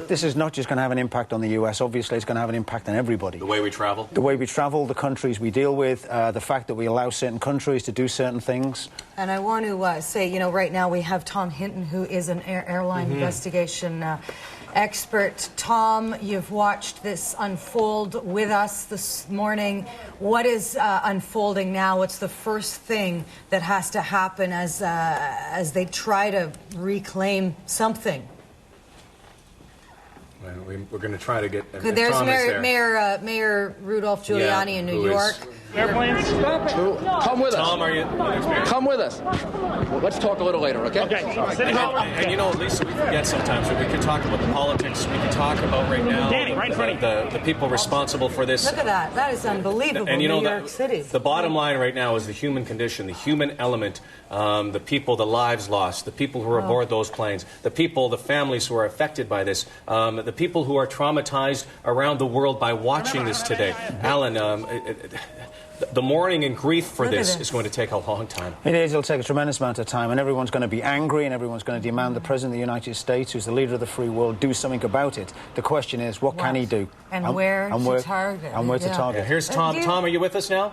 D: This is not just going to have an impact on the U.S. Obviously, it's going to have an impact on everybody.
C: The way we travel?
D: The way we travel, the countries we deal with, the fact that we allow certain countries to do certain things.
A: And I want to say, right now we have Tom Hinton, who is an airline investigation expert. Tom, you've watched this unfold with us this morning. What is unfolding now? What's the first thing that has to happen as they try to reclaim something?
C: We're going to try to get...
A: There's Mayor Rudolph Giuliani in New York.
B: Airplanes? Stop it. Come with us.
C: Tom, are you
B: Come with us. Well, let's talk a little later, okay?
C: Okay. And Lisa, we forget sometimes that we could talk about the politics. We could talk about right now the people responsible for this.
A: Look at that. That is unbelievable.
C: And
A: New York City.
C: The bottom line right now is the human condition, the human element, the people, the lives lost, the people who are aboard those planes, the people, the families who are affected by this, the people who are traumatized around the world by watching this today. Alan, the mourning and grief for this is going to take a long time.
D: It is. It'll take a tremendous amount of time, and everyone's going to be angry, and everyone's going to demand the President of the United States, who's the leader of the free world, do something about it. The question is, what can he do?
A: And where to target.
D: And where to target.
C: Here's Tom. Tom, are you with us now?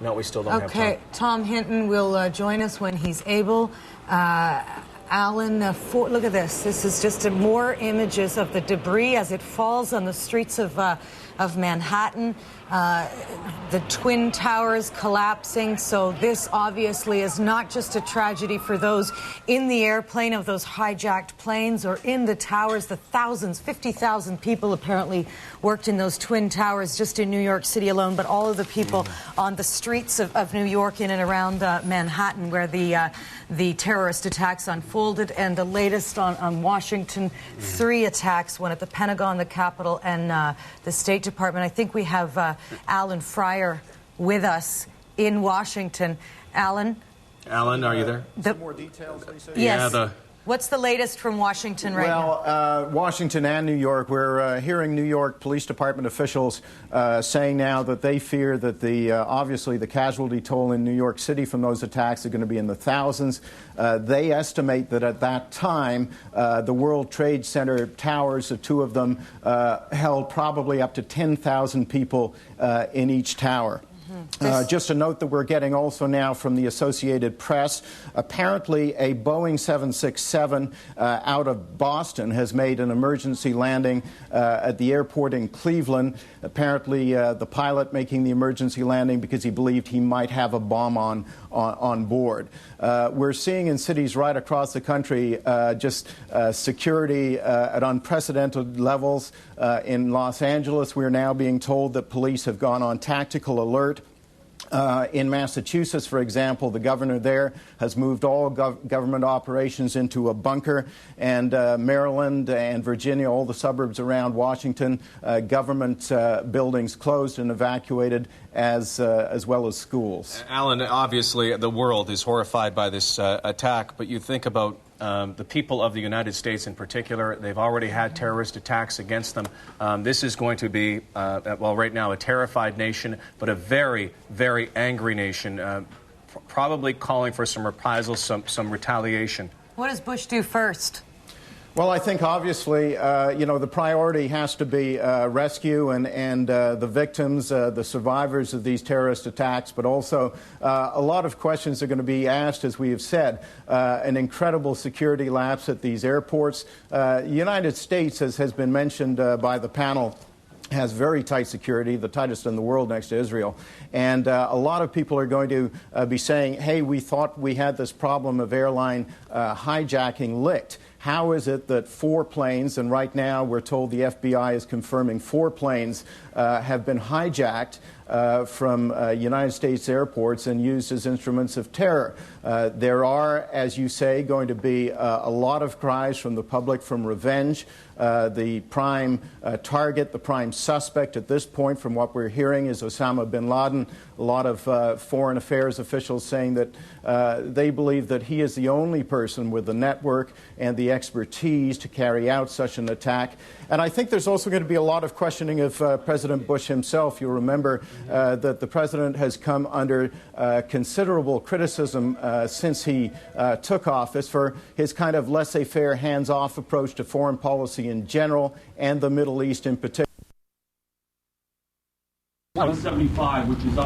C: No, we still don't have Tom.
A: Okay, Tom Hinton will join us when he's able. Alan, look at this. This is just more images of the debris as it falls on the streets of Manhattan. The Twin Towers collapsing. So this obviously is not just a tragedy for those in the airplane of those hijacked planes or in the towers. The thousands, 50,000 people apparently worked in those Twin Towers just in New York City alone, but all of the people on the streets of New York in and around Manhattan where the terrorist attacks unfolded, and the latest on Washington, 3 attacks, one at the Pentagon, the Capitol, and the State Department. I think we have Alan Fryer with us in Washington. Alan, are
C: you there?
G: Some more details, Lisa?
A: Yes. What's the latest from Washington right now?
G: Well, Washington and New York, we're hearing New York Police Department officials saying now that they fear that obviously the casualty toll in New York City from those attacks are going to be in the thousands. They estimate that at that time, the World Trade Center towers, the 2 of them, held probably up to 10,000 people in each tower. Just a note that we're getting also now from the Associated Press. Apparently, a Boeing 767 out of Boston has made an emergency landing at the airport in Cleveland. Apparently, the pilot making the emergency landing because he believed he might have a bomb on board. We're seeing in cities right across the country just security at unprecedented levels. In Los Angeles, we're now being told that police have gone on tactical alert. In Massachusetts, for example, the governor there has moved all government operations into a bunker, and Maryland and Virginia, all the suburbs around Washington, government buildings closed and evacuated, as well as schools.
C: Alan, obviously the world is horrified by this attack, but you think about the people of the United States in particular. They've already had terrorist attacks against them. This is going to be, well, right now, a terrified nation, but a very, very angry nation. probably calling for some reprisals, some retaliation.
A: What does Bush do first?
G: Well, I think obviously, the priority has to be rescue and the victims, the survivors of these terrorist attacks, but also a lot of questions are going to be asked, as we have said, an incredible security lapse at these airports. The United States, as has been mentioned by the panel, has very tight security, the tightest in the world next to Israel. And a lot of people are going to be saying, hey, we thought we had this problem of airline hijacking licked. How is it that 4 planes, and right now we're told the FBI is confirming 4 planes, have been hijacked from United States airports and used as instruments of terror? There are, as you say, going to be a lot of cries from the public from revenge. The prime target, the prime suspect at this point, from what we're hearing, is Osama bin Laden. A lot of foreign affairs officials saying that they believe that he is the only person with the network and the expertise to carry out such an attack. And I think there's also going to be a lot of questioning of President Bush himself. You'll remember that the president has come under considerable criticism since he took office for his kind of laissez-faire, hands-off approach to foreign policy in general and the Middle East in particular.
Q: 175, which is